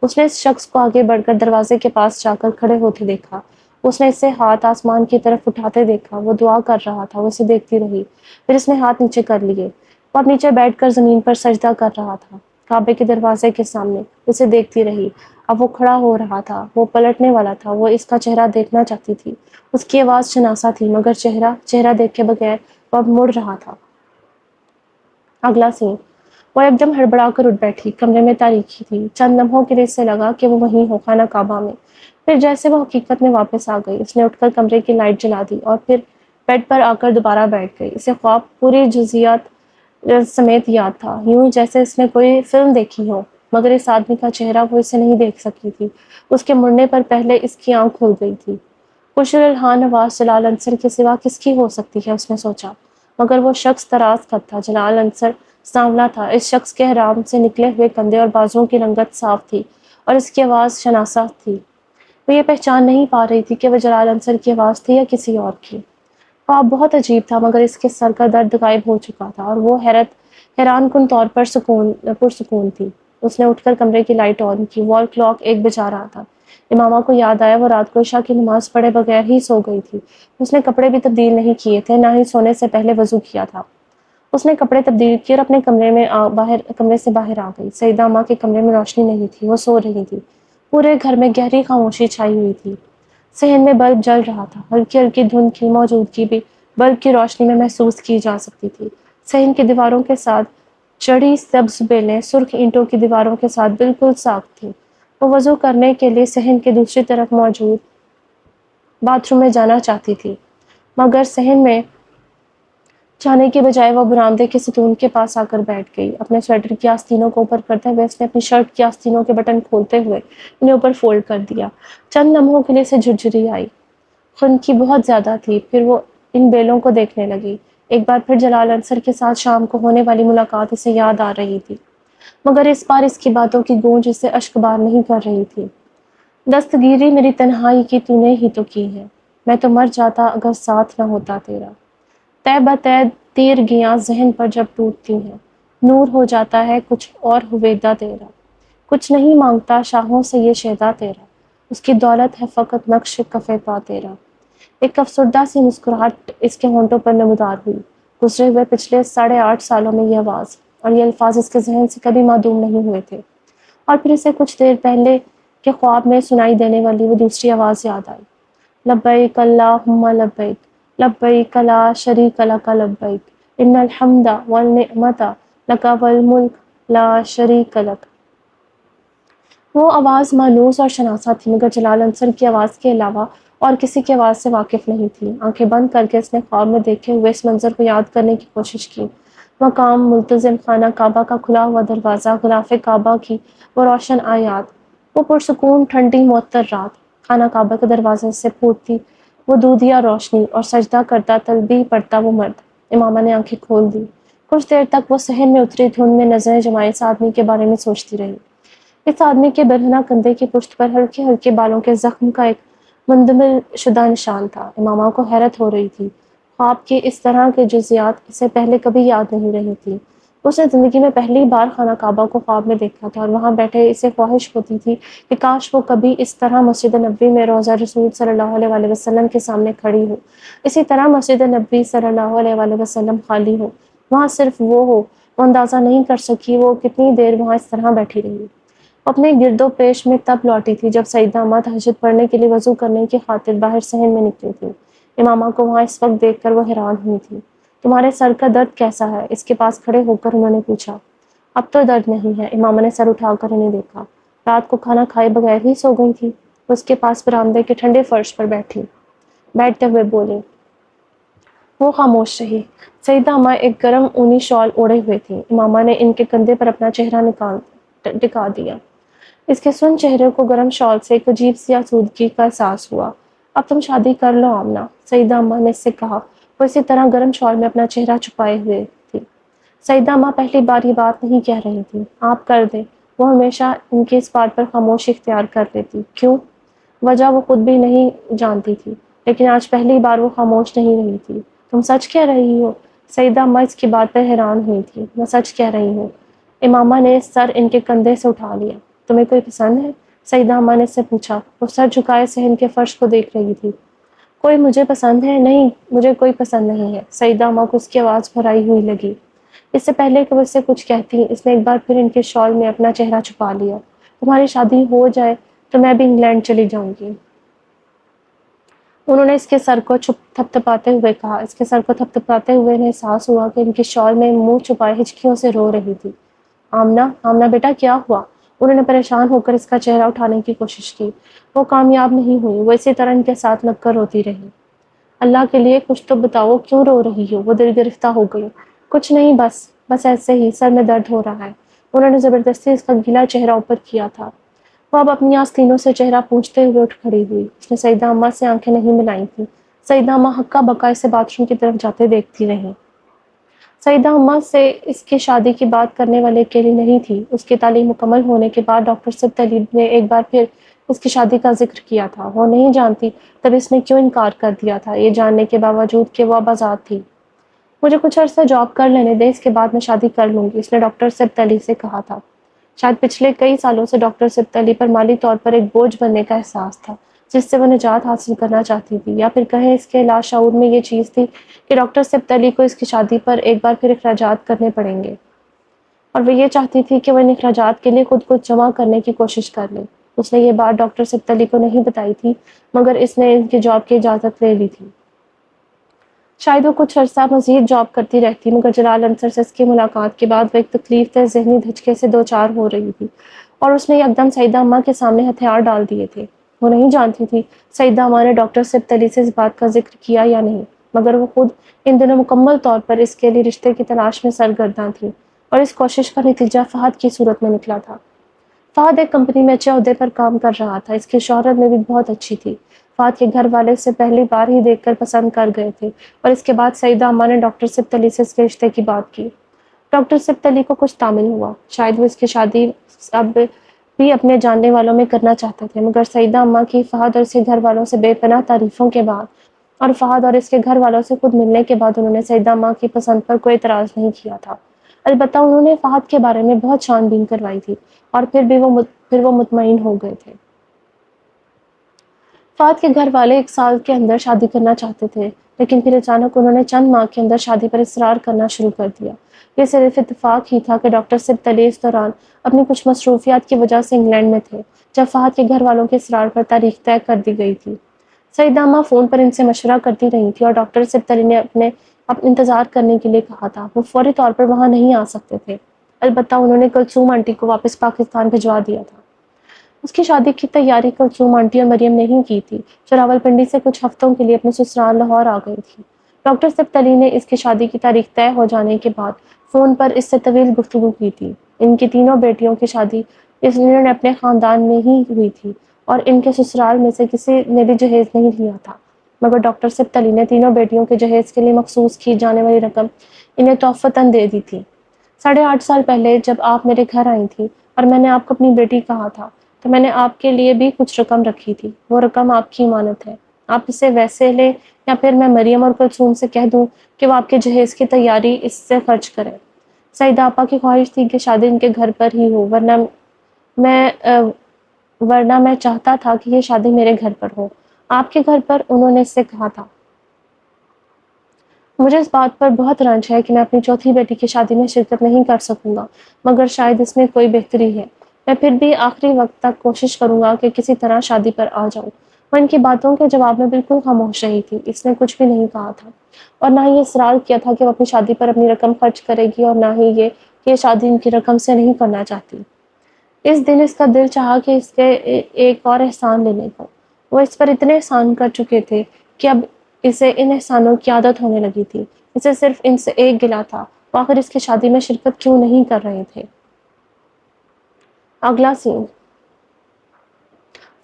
اس نے اس شخص کو آگے بڑھ کر دروازے کے پاس جا کر کھڑے ہوتے دیکھا۔ اس نے اسے ہاتھ آسمان کی طرف اٹھاتے دیکھا۔ وہ دعا کر رہا تھا، وہ اسے دیکھتی رہی، پھر اس نے ہاتھ نیچے کر لیے۔ وہ اب نیچے بیٹھ کر زمین پر سجدہ کر رہا تھا، کعبے کے دروازے کے سامنے اسے دیکھتی رہی۔ اب وہ کھڑا ہو رہا تھا، وہ پلٹنے والا تھا، وہ اس کا چہرہ دیکھنا چاہتی تھی۔ اس کی آواز شناسا تھی مگر چہرہ دیکھے بغیر وہ اب مڑ رہا تھا۔ اگلا سین، وہ ایک دم ہڑبڑا کر اٹھ بیٹھی۔ کمرے میں تاریکی تھی، چند لمحوں کے لیے اسے لگا کہ وہ وہیں ہو، خانہ کعبہ میں۔ پھر جیسے وہ حقیقت میں واپس آ گئی، اس نے اٹھ کر کمرے کی لائٹ جلا دی اور پھر بیڈ پر آ کر دوبارہ بیٹھ گئی۔ اسے خواب پوری جزیات سمیت یاد تھا، یوں جیسے اس نے کوئی فلم دیکھی ہو، مگر اس آدمی کا چہرہ وہ اسے نہیں دیکھ سکی تھی۔ اس کے مڑنے پر پہلے اس کی آنکھ کھل گئی تھی۔ خوش الحان آواز جلال انصر کے سوا کس کی ہو سکتی ہے، اس نے سوچا، مگر وہ شخص طراز قد تھا۔ جلال انصر سانولا تھا، اس شخص کے حرام سے نکلے ہوئے کندھے اور بازوؤں کی رنگت صاف تھی اور اس کی آواز شناسا تھی۔ وہ یہ پہچان نہیں پا رہی تھی کہ وہ جلال انصر کی آواز تھی یا کسی اور کی۔ خواب بہت عجیب تھا مگر اس کے سر کا درد غائب ہو چکا تھا اور وہ حیران کن طور پر پرسکون تھی۔ اس نے اٹھ کر کمرے کی لائٹ آن کی۔ وال کلاک 1 بجا رہا تھا۔ امامہ کو یاد آیا وہ رات کو عشاء کی نماز پڑھے بغیر ہی سو گئی تھی۔ اس نے کپڑے بھی تبدیل نہیں کیے تھے، نہ ہی سونے سے پہلے وضو کیا تھا۔ اس نے کپڑے تبدیل کیے اور اپنے کمرے سے باہر آ گئی۔ سیدہ اماں کے کمرے میں روشنی نہیں تھی، وہ سو رہی تھی۔ پورے گھر میں گہری خاموشی چھائی ہوئی تھی۔ صحن میں بلب جل رہا تھا، ہلکی ہلکی دھند کی موجودگی بھی بلب کی روشنی میں محسوس کی جا سکتی تھی۔ صحن کی دیواروں کے ساتھ چڑھی سبز بیلیں سرخ اینٹوں کی دیواروں کے ساتھ بالکل ساخت تھیں۔ وہ وضو کرنے کے لیے صحن کے دوسری طرف موجود باتھ روم میں جانا چاہتی تھی، مگر صحن میں جانے کے بجائے وہ برآمدے کے ستون کے پاس آ کر بیٹھ گئی۔ اپنے سویٹر کی آستینوں کو اوپر کرتے ہوئے اس نے اپنی شرٹ کی آستینوں کے بٹن کھولتے ہوئے انہیں اوپر فولڈ کر دیا۔ چند لمحوں کے لیے اسے جھرجھری آئی، خنکی بہت زیادہ تھی۔ پھر وہ ان بیلوں کو دیکھنے لگی۔ ایک بار پھر جلال انصر کے ساتھ شام کو ہونے والی ملاقات اسے یاد آ رہی تھی، مگر اس بار اس کی باتوں کی گونج اسے اشک بار نہیں کر رہی تھی۔ دستگیری میری تنہائی کی تو نے ہی تو کی ہے، میں تو مر جاتا اگر ساتھ نہ ہوتا تیرا۔ طے بطے تیرگیاں ذہن پر جب ٹوٹتی ہیں، نور ہو جاتا ہے کچھ اور ہویدا تیرا۔ کچھ نہیں مانگتا شاہوں سے یہ شیدا تیرا، اس کی دولت ہے فقط نقش کف پا تیرا۔ ایک افسردہ سی مسکراہٹ اس کے ہونٹوں پر نمودار ہوئی۔ گزرے ہوئے پچھلے 8.5 سالوں میں یہ آواز اور یہ الفاظ اس کے ذہن سے کبھی معدوم نہیں ہوئے تھے، اور پھر اسے کچھ دیر پہلے کے خواب میں سنائی دینے والی وہ دوسری آواز یاد آئی، لبیک اللہم لبیک، لبیک لا شریک لک لبیک، ان الحمد والنعمت لک والملک لا شریک لک۔ وہ آواز مانوس اور شناسا تھی مگر جلال انصر کی آواز کے علاوہ اور کسی کی آواز سے واقف نہیں تھی۔ آنکھیں بند کر کے اس نے خواب میں دیکھے ہوئے اس منظر کو یاد کرنے کی کوشش کی۔ مقام ملتزم، خانہ کعبہ کا کھلا ہوا دروازہ، غلاف کعبہ کی وہ روشن آیات، وہ پرسکون ٹھنڈی معطر رات، خانہ کعبہ کے دروازے سے پھوٹتی وہ دودھیا روشنی اور سجدہ کرتا تسبیح پڑھتا وہ مرد۔ امامہ نے آنکھیں کھول دی۔ کچھ دیر تک وہ صحن میں اتری دھند میں نظریں جمائے اس آدمی کے بارے میں سوچتی رہی۔ اس آدمی کے برہنہ کندھے کی پشت پر ہلکے ہلکے بالوں کے زخم کا ایک مندمل شدہ نشان تھا۔ امامہ کو حیرت ہو رہی تھی، خواب کی اس طرح کے جزیات اسے پہلے کبھی یاد نہیں رہی تھی۔ اس نے زندگی میں پہلی بار خانہ کعبہ کو خواب میں دیکھا تھا اور وہاں بیٹھے اسے خواہش ہوتی تھی کہ کاش وہ کبھی اس طرح مسجد نبوی میں روضہ رسول صلی اللہ علیہ وسلم کے سامنے کھڑی ہو، اسی طرح مسجد نبوی صلی اللہ علیہ وسلم خالی ہو، وہاں صرف وہ ہو۔ وہ اندازہ نہیں کر سکی وہ کتنی دیر وہاں اس طرح بیٹھی رہی۔ اپنے گرد و پیش میں تب لوٹی تھی جب سیدہ اماں تہجد پڑھنے کے لیے وضو کرنے کی خاطر باہر صحن میں نکلی تھی۔ امامہ کو وہاں اس وقت دیکھ کر وہ حیران ہوئی تھی۔ تمہارے سر کا درد کیسا ہے؟ اس کے پاس کھڑے ہو کر انہوں نے پوچھا۔ اب تو درد نہیں ہے، امامہ نے سر اٹھا کر انہیں دیکھا۔ رات کو کھانا کھائے بغیر ہی سو گئی تھی؟ اس کے پاس برآمدے کے ٹھنڈے فرش پر بیٹھتے ہوئے بولے۔ وہ خاموش رہی۔ سیدہ اماں ایک گرم اونی شال اوڑھے ہوئے تھیں۔ امامہ نے ان کے کندھے پر اپنا چہرہ ٹکا دیا۔ اس کے سن چہرے کو گرم شال سے ایک عجیب سی آسودگی کا احساس ہوا۔ اب تم شادی کر لو آمنہ، سیدہ اماں نے اس سے کہا۔ وہ اسی طرح گرم شال میں اپنا چہرہ چھپائے ہوئے تھی۔ سیدہ اماں پہلی بار یہ بات نہیں کہہ رہی تھی۔ آپ کر دیں، وہ ہمیشہ ان کی اس بات پر خاموشی اختیار کر لیتی۔ کیوں؟ وجہ وہ خود بھی نہیں جانتی تھی، لیکن آج پہلی بار وہ خاموش نہیں رہی تھی۔ تم سچ کہہ رہی ہو؟ سیدہ اماں اس کی بات پر حیران ہوئی تھی۔ میں سچ کہہ رہی ہوں۔ امامہ نے سر ان کے کندھے سے اٹھا لیا۔ تمہیں کوئی پسند ہے؟ سیدہ اماں نے اس سے پوچھا۔ وہ سر جھکائے صحن کے فرش کو دیکھ رہی تھی۔ کوئی مجھے پسند ہے؟ نہیں، مجھے کوئی پسند نہیں ہے۔ سیدہ اماں کو اس کی آواز بھرائی ہوئی لگی۔ اس سے پہلے کہ وہ اس سے کچھ کہتی اس نے ایک بار پھر ان کے شال میں اپنا چہرہ چھپا لیا۔ تمہاری شادی ہو جائے تو میں بھی انگلینڈ چلی جاؤں گی۔ انہوں نے اس کے سر کو تھپتھپاتے ہوئے کہا۔ اس کے سر کو تھپتھپاتے ہوئے انہیں احساس ہوا کہ ان کی شال میں منہ چھپائے ہچکیوں سے رو رہی تھی۔ آمنہ، آمنہ بیٹا کیا ہوا؟ انہوں نے پریشان ہو کر اس کا چہرہ اٹھانے کی کوشش کی۔ وہ کامیاب نہیں ہوئی، وہ اسی طرح ان کے ساتھ لگ کر روتی رہی۔ اللہ کے لیے کچھ تو بتاؤ، کیوں رو رہی ہو؟ وہ دل گرفتہ ہو گئی۔ کچھ نہیں، بس ایسے ہی سر میں درد ہو رہا ہے۔ انہوں نے زبردستی اس کا گیلا چہرہ اوپر کیا تھا۔ وہ اب اپنی آستینوں سے چہرہ پونچھتے ہوئے اٹھ کھڑی ہوئی۔ اس نے سیدہ اماں سے آنکھیں نہیں ملائی تھیں۔ سیدہ اماں ہکا بکا اسے باتھ روم کی طرف جاتے دیکھتی رہیں۔ سیدہ اماں سے اس کی شادی کی بات کرنے والے اکیلی نہیں تھی۔ اس کی تعلیم مکمل ہونے کے بعد ڈاکٹر سبطلی نے ایک بار پھر اس کی شادی کا ذکر کیا تھا۔ وہ نہیں جانتی تب اس نے کیوں انکار کر دیا تھا، یہ جاننے کے باوجود کہ وہ اب آزاد تھی۔ مجھے کچھ عرصہ جاب کر لینے دے، اس کے بعد میں شادی کر لوں گی، اس نے ڈاکٹر سبطلی سے کہا تھا۔ شاید پچھلے کئی سالوں سے ڈاکٹر سبطلی پر مالی طور پر ایک بوجھ بننے کا احساس تھا جس سے وہ نجات حاصل کرنا چاہتی تھی، یا پھر کہیں اس کے لاشعور میں یہ چیز تھی کہ ڈاکٹر سبطلی کو اس کی شادی پر ایک بار پھر اخراجات کرنے پڑیں گے، اور وہ یہ چاہتی تھی کہ وہ ان اخراجات کے لیے خود کچھ جمع کرنے کی کوشش کر لے۔ اس نے یہ بات ڈاکٹر سبطلی کو نہیں بتائی تھی، مگر اس نے ان کی جاب کی اجازت لے لی تھی۔ شاید وہ کچھ عرصہ مزید جاب کرتی رہتی، مگر جلال انصر سے اس کی ملاقات کے بعد وہ ایک تکلیف دہ ذہنی دھچکے سے دوچار ہو رہی تھی، اور اس نے یکدم سیدہ اماں کے سامنے ہتھیار ڈال دیے تھے۔ وہ نہیں جانتی تھی سیدہ اماں نے ڈاکٹر سبطلی سے اس بات کا ذکر کیا یا نہیں، مگر وہ خود ان دنوں مکمل طور پر اس کے لیے رشتے کی تلاش میں سرگرداں تھی، اور اس کوشش کا نتیجہ فہد کی صورت میں نکلا تھا۔ فہد ایک کمپنی میں اچھے عہدے پر کام کر رہا تھا، اس کی شہرت میں بھی بہت اچھی تھی۔ فہد کے گھر والے اسے پہلی بار ہی دیکھ کر پسند کر گئے تھے، اور اس کے بعد سیدہ اماں نے ڈاکٹر سبطلی سے اس کے رشتے کی بات کی۔ ڈاکٹر سبطلی کو کچھ تامل ہوا، شاید وہ اس کی شادی اب بھی اپنے جاننے والوں میں کرنا چاہتے تھے، مگر سیدہ اماں کی فہد اور اس کے گھر والوں سے بے پناہ تعریفوں کے بعد، اور فہد اور اس کے گھر والوں سے خود ملنے کے بعد، انہوں نے سیدہ اماں کی پسند پر کوئی اعتراض نہیں کیا تھا۔ البتہ انہوں نے فہد کے بارے میں بہت چھان بین کروائی تھی، اور پھر وہ مطمئن ہو گئے تھے۔ فہد کے گھر والے 1 سال کے اندر شادی کرنا چاہتے تھے، لیکن پھر اچانک انہوں نے چند ماہ کے اندر شادی پر اصرار کرنا شروع کر دیا۔ یہ صرف اتفاق ہی تھا کہ ڈاکٹر سبطلی اس دوران اپنی کچھ مصروفیات کی وجہ سے انگلینڈ میں تھے جب فہد کے گھر والوں کے اصرار پر تاریخ طے کر دی گئی تھی۔ سیدہ اماں فون پر ان سے مشورہ کرتی رہی تھی، اور ڈاکٹر سبطلی نے انتظار کرنے کے لیے کہا تھا۔ وہ فوری طور پر وہاں نہیں آ سکتے تھے، البتہ انہوں نے کلثوم آنٹی کو واپس پاکستان بھجوا دیا تھا۔ اس کی شادی کی تیاری کلثوم آنٹی اور مریم نہیں کی تھی، جو راولپنڈی سے کچھ ہفتوں کے لیے اپنے سسرال لاہور آ گئی تھی۔ ڈاکٹر سبطلی نے اس کی شادی کی تاریخ طے ہو جانے کے بعد فون پر اس سے طویل گفتگو کی تھی۔ ان کی تینوں بیٹیوں کی شادی اس انہوں نے اپنے خاندان میں ہی ہوئی تھی، اور ان کے سسرال میں سے کسی نے بھی جہیز نہیں لیا تھا، مگر ڈاکٹر سبطلی نے تینوں بیٹیوں کے جہیز کے لیے مخصوص کی جانے والی رقم انہیں تحفتاً دے دی تھی۔ 8.5 سال پہلے جب آپ میرے گھر آئی تھی اور میں نے آپ کو اپنی بیٹی کہا تھا، تو میں نے آپ کے لیے بھی کچھ رقم رکھی تھی۔ وہ رقم آپ کی امانت ہے، آپ اسے ویسے لیں یا پھر میں مریم اور کلثوم سے کہہ دوں کہ وہ آپ کے جہیز کی تیاری اس سے خرچ کریں۔ سعیدہ آپا کی خواہش تھی کہ شادی ان کے گھر پر ہی ہو، ورنہ میں چاہتا تھا کہ یہ شادی میرے گھر پر ہو، آپ کے گھر پر، انہوں نے اس سے کہا تھا۔ مجھے اس بات پر بہت رنج ہے کہ میں اپنی چوتھی بیٹی کی شادی میں شرکت نہیں کر سکوں گا، مگر شاید اس میں کوئی بہتری ہے۔ میں پھر بھی آخری وقت تک کوشش کروں گا کہ کسی طرح شادی پر آ جاؤں۔ وہ ان کی باتوں کے جواب میں بالکل خاموش رہی تھی۔ اس نے کچھ بھی نہیں کہا تھا، اور نہ ہی یہ اصرار کیا تھا کہ وہ اپنی شادی پر اپنی رقم خرچ کرے گی، اور نہ ہی یہ کہ یہ شادی ان کی رقم سے نہیں کرنا چاہتی۔ اس دن اس کا دل چاہا کہ اس کے ایک اور احسان لینے کو۔ وہ اس پر اتنے احسان کر چکے تھے کہ اب اسے ان احسانوں کی عادت ہونے لگی تھی۔ اسے صرف ان سے ایک گلہ تھا، وہ آخر اس کی شادی میں شرکت کیوں نہیں کر رہے تھے۔ اگلا سین۔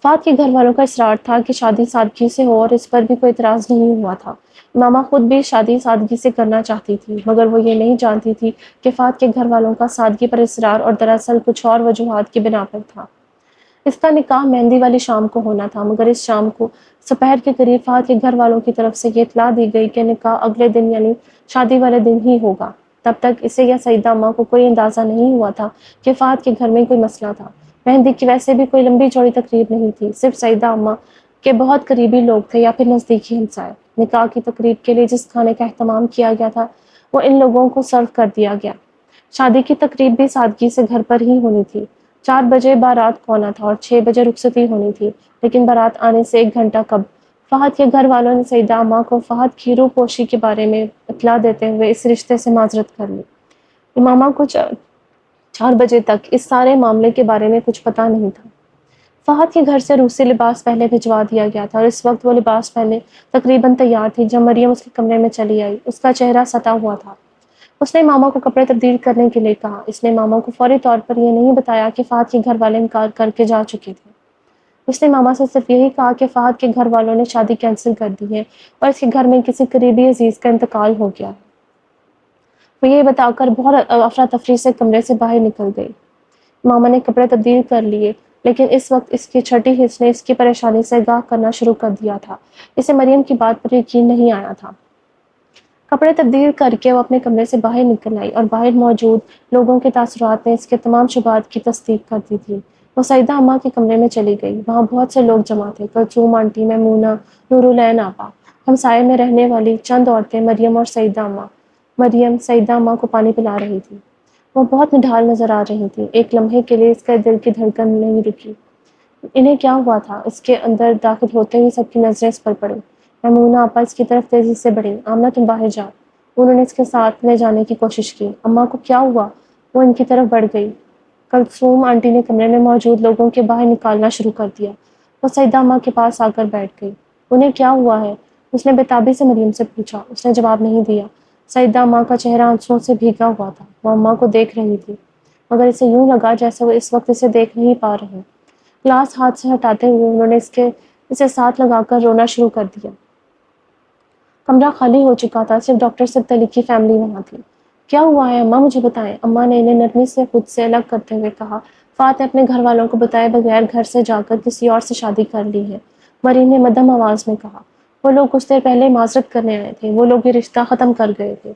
فہد کے گھر والوں کا اصرار تھا کہ شادی سادگی سے ہو، اور اس پر بھی کوئی اعتراض نہیں ہوا تھا۔ ماما خود بھی شادی سادگی سے کرنا چاہتی تھی، مگر وہ یہ نہیں جانتی تھی کہ فہد کے گھر والوں کا سادگی پر اصرار اور دراصل کچھ اور وجوہات کی بنا پر تھا۔ اس کا نکاح مہندی والی شام کو ہونا تھا، مگر اس شام کو دوپہر کے قریب فہد کے گھر والوں کی طرف سے یہ اطلاع دی گئی کہ نکاح اگلے دن یعنی شادی والے دن ہی ہوگا۔ تب تک اسے یا سعیدہ اماں کو کوئی اندازہ نہیں ہوا تھا کہ فہد کے گھر میں کوئی مسئلہ تھا۔ مہندی کی ویسے بھی کوئی لمبی چوڑی تقریب نہیں تھی، صرف سعیدہ اماں کے بہت قریبی لوگ تھے یا پھر نزدیکی ہمسائے۔ نکاح کی تقریب کے لیے جس کھانے کا اہتمام کیا گیا تھا وہ ان لوگوں کو سرو کر دیا گیا۔ شادی کی تقریب بھی سادگی سے گھر پر ہی ہونی تھی۔ 4 بجے بارات کو آنا تھا اور 6 بجے رخصتی ہونی تھی، لیکن بارات آنے سے 1 گھنٹہ قبل فہد کے گھر والوں نے سیدہ اماں کو فہد کی روح پوشی کے بارے میں اطلاع دیتے ہوئے اس رشتے سے معذرت کر لی۔ امامہ کو 4 بجے تک اس سارے معاملے کے بارے میں کچھ پتہ نہیں تھا۔ فہد کے گھر سے روسی لباس پہلے بھجوا دیا گیا تھا اور اس وقت وہ لباس پہنے تقریباً تیار تھی جب مریم اس کے کمرے میں چلی آئی۔ اس کا چہرہ ستا ہوا تھا۔ اس نے ماما کو کپڑے تبدیل کرنے کے لیے کہا۔ اس نے ماما کو فوری طور پر یہ نہیں بتایا کہ فہد کے گھر والے انکار کر کے جا چکے تھے۔ اس نے ماما سے صرف یہی کہا کہ فہد کے گھر والوں نے شادی کینسل کر دی ہے اور اس کے گھر میں کسی قریبی عزیز کا انتقال ہو گیا ہے۔ وہ یہ بتا کر بہت افراتفری سے کمرے سے باہر نکل گئی۔ ماما نے کپڑے تبدیل کر لیے، لیکن اس وقت اس کی چھٹی حص نے اس کی پریشانی سے آگاہ کرنا شروع کر دیا تھا۔ اسے مریم کی بات پر یقین نہیں آیا تھا۔ کپڑے تبدیل کر کے وہ اپنے کمرے سے باہر نکل آئی اور باہر موجود لوگوں کے تاثرات نے اس کے تمام شبہات کی تصدیق کر دی تھی۔ وہ سیدہ اماں کے کمرے میں چلی گئی۔ وہاں بہت سے لوگ جمع تھے: کلثوم آنٹی، میمونہ، نورالعین آپا، ہمسائے میں رہنے والی چند عورتیں، مریم اور سیدہ اماں۔ مریم سیدہ اماں کو پانی پلا رہی تھی۔ وہ بہت نڈھال نظر آ رہی تھی۔ ایک لمحے کے لیے اس کے دل کی دھڑکن نہیں رکی۔ انہیں کیا ہوا تھا؟ اس کے اندر داخل ہوتے ہی سب کی نظریں اس پر پڑیں۔ میمونہ آپا اس کی طرف تیزی سے بڑھیں۔ آمنہ تم باہر جاؤ۔ انہوں نے اس کے ساتھ لے جانے کی کوشش کی۔ اماں کو کیا ہوا؟ وہ ان کی طرف بڑھ گئی۔ کلثوم آنٹی نے کمرے میں موجود لوگوں کے باہر نکالنا شروع کر دیا۔ وہ سیدہ اماں کے پاس آ کر بیٹھ گئی۔ انہیں کیا ہوا ہے؟ اس نے بےتابی سے مریم سے پوچھا۔ اس نے جواب نہیں دیا۔ سیدہ اماں کا چہرہ آنسوؤں سے بھیگا ہوا تھا۔ وہ اماں کو دیکھ رہی تھی، مگر اسے یوں لگا جیسے وہ اس وقت اسے دیکھ نہیں پا رہے۔ گلاس ہاتھ سے ہٹاتے ہوئے انہوں نے اسے ساتھ لگا کر رونا شروع کر دیا۔ کمرہ خالی ہو چکا تھا، صرف ڈاکٹر سبت علی کی فیملی وہاں تھی۔ کیا ہوا ہے اماں؟ مجھے بتائیں۔ اماں نے انہیں نرمی سے خود سے الگ کرتے ہوئے کہا۔ فات نے اپنے گھر والوں کو بتائے بغیر گھر سے جا کر کسی اور سے شادی کر لی ہے، مریم نے مدھم آواز میں کہا۔ وہ لوگ کچھ دیر پہلے معذرت کرنے آئے تھے، وہ لوگ یہ رشتہ ختم کر گئے تھے۔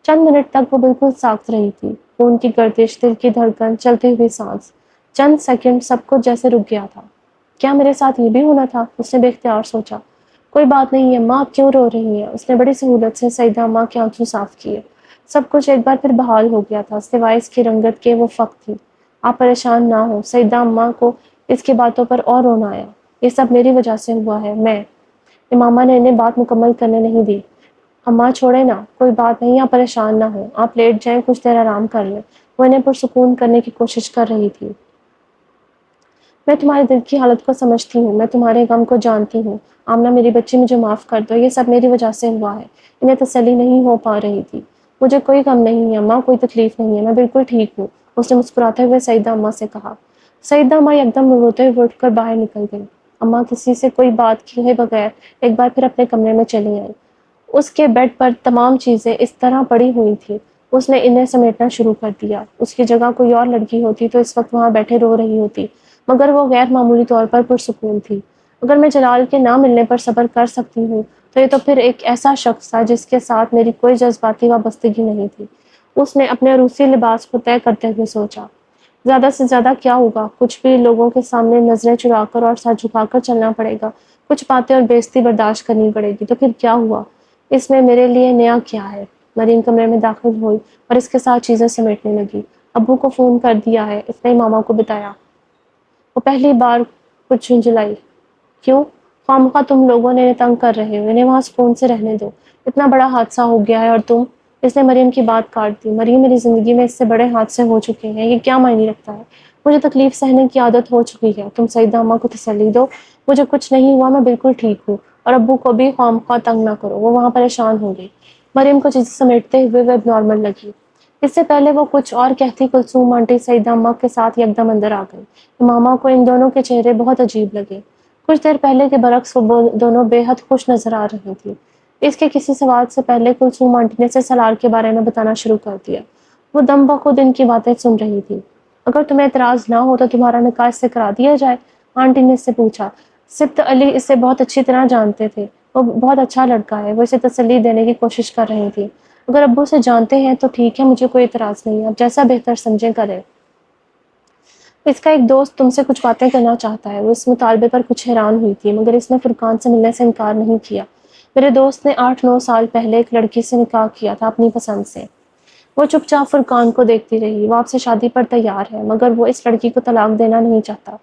چند منٹ تک وہ بالکل ساکت رہی تھی، خون کی گردش، دل کی دھڑکن، چلتی ہوئی سانس۔ چند سیکنڈ سب کچھ جیسے رک گیا تھا۔ کیا میرے ساتھ یہ بھی ہونا تھا؟ اس نے بے اختیار سوچا۔ کوئی بات نہیں ہے اماں، آپ کیوں رو رہی ہیں؟ اس نے بڑی سہولت سے سیدہ اماں کے آنسو صاف کیے۔ سب کچھ ایک بار پھر بحال ہو گیا تھا، سوائے اس کی رنگت کے وہ فقط تھی۔ آپ پریشان نہ ہو۔ سیدہ اماں کو اس کی باتوں پر اور رونا آیا۔ یہ سب میری وجہ سے ہوا ہے، میں۔ امامہ نے انہیں بات مکمل کرنے نہیں دی۔ اماں چھوڑیں نا، کوئی بات نہیں، آپ پریشان نہ ہوں، آپ لیٹ جائیں، کچھ دیر آرام کر لیں۔ وہ انہیں پرسکون کرنے کی کوشش کر رہی تھی۔ میں تمہارے دل کی حالت کو سمجھتی ہوں، میں تمہارے غم کو جانتی ہوں۔ آمنہ میری بچی، مجھے معاف کر دو، یہ سب میری وجہ سے ہوا ہے۔ انہیں تسلی نہیں ہو پا رہی تھی۔ مجھے کوئی غم نہیں ہے اماں، کوئی تکلیف نہیں ہے، میں بالکل ٹھیک ہوں، اس نے مسکراتے ہوئے سیدہ اماں سے کہا۔ سیدہ اماں یکدم روتے ہوئے اٹھ کر باہر نکل گئی۔ اماں کسی سے کوئی بات کیے بغیر ایک بار پھر اپنے کمرے میں چلی آئی۔ اس کے بیڈ پر تمام چیزیں اس طرح پڑی ہوئی تھیں، اس نے انہیں سمیٹنا شروع کر دیا۔ اس کی جگہ کوئی اور لڑکی ہوتی تو اس وقت وہاں بیٹھے رو رہی ہوتی، مگر وہ غیر معمولی طور پر پرسکون تھی۔ اگر میں جلال کے نہ ملنے پر صبر کر سکتی ہوں تو یہ تو پھر ایک ایسا شخص تھا جس کے ساتھ میری کوئی جذباتی وابستگی نہیں تھی، اس نے اپنے روسی لباس کو طے کرتے ہوئے سوچا۔ زیادہ سے زیادہ کیا ہوگا؟ کچھ بھی لوگوں کے سامنے نظریں چرا کر اور سر جھکا کر چلنا پڑے گا، کچھ باتیں اور بے عزتی برداشت کرنی پڑے گی، تو پھر کیا ہوا؟ اس میں میرے لیے نیا کیا ہے؟ مریم کمرے میں داخل ہوئی اور اس کے ساتھ چیزیں سمیٹنے لگی۔ ابو کو فون کر دیا ہے، اس نے ماما کو بتایا۔ وہ پہلی بار کچھ جھنجھلائی۔ کیوں؟ خواہ تم لوگوں نے انہیں تنگ کر رہے ہو، انہیں وہاں سکون سے رہنے دو، اتنا بڑا حادثہ ہو گیا ہے اور تم۔ اس نے مریم کی بات کاٹ دی۔ مریم، میری زندگی میں اس سے بڑے حادثے ہو چکے ہیں، یہ کیا معنی رکھتا ہے؟ مجھے تکلیف سہنے کی عادت ہو چکی ہے، تم سیدہ اماں کو تسلی دو، مجھے کچھ نہیں ہوا، میں بالکل ٹھیک ہوں، اور ابو کو بھی خواہ تنگ نہ کرو، وہ وہاں پریشان ہوں گے۔ مریم کو چیزیں سمیٹتے ہوئے وہ اب نارمل لگی۔ اس سے پہلے وہ کچھ اور کہتی کلثوم آنٹی سیدہ اماں کے ساتھ یکدم اندر آ گئی۔ امامہ کو ان دونوں کے چہرے بہت عجیب لگے۔ کچھ دیر پہلے کے برعکس وہ دونوں بے حد خوش نظر آ رہی تھی۔ اس کے کسی سوال سے پہلے کلثوم آنٹی نے اسے سلار کے بارے میں بتانا شروع کر دیا۔ وہ دم بخود ان کی باتیں سن رہی تھی۔ اگر تمہیں اعتراض نہ ہو تو تمہارا نکاح اس سے کرا دیا جائے، آنٹی نے اس سے پوچھا۔ سبت علی اسے بہت اچھی طرح جانتے تھے، وہ بہت اچھا لڑکا ہے، وہ اسے تسلی دینے کی کوشش کر رہی تھی۔ اگر ابو سے جانتے ہیں تو ٹھیک ہے، مجھے کوئی اعتراض نہیں، اب جیسا بہتر سمجھیں کریں۔ اس کا ایک دوست تم سے کچھ باتیں کرنا چاہتا ہے۔ وہ اس مطالبے پر کچھ حیران ہوئی تھی، مگر اس نے فرقان سے ملنے سے انکار نہیں کیا۔ میرے دوست نے 8-9 سال پہلے ایک لڑکی سے نکاح کیا تھا اپنی پسند سے۔ وہ چپ چاپ فرقان کو دیکھتی رہی۔ وہ آپ سے شادی پر تیار ہے مگر وہ اس لڑکی کو طلاق دینا نہیں چاہتا۔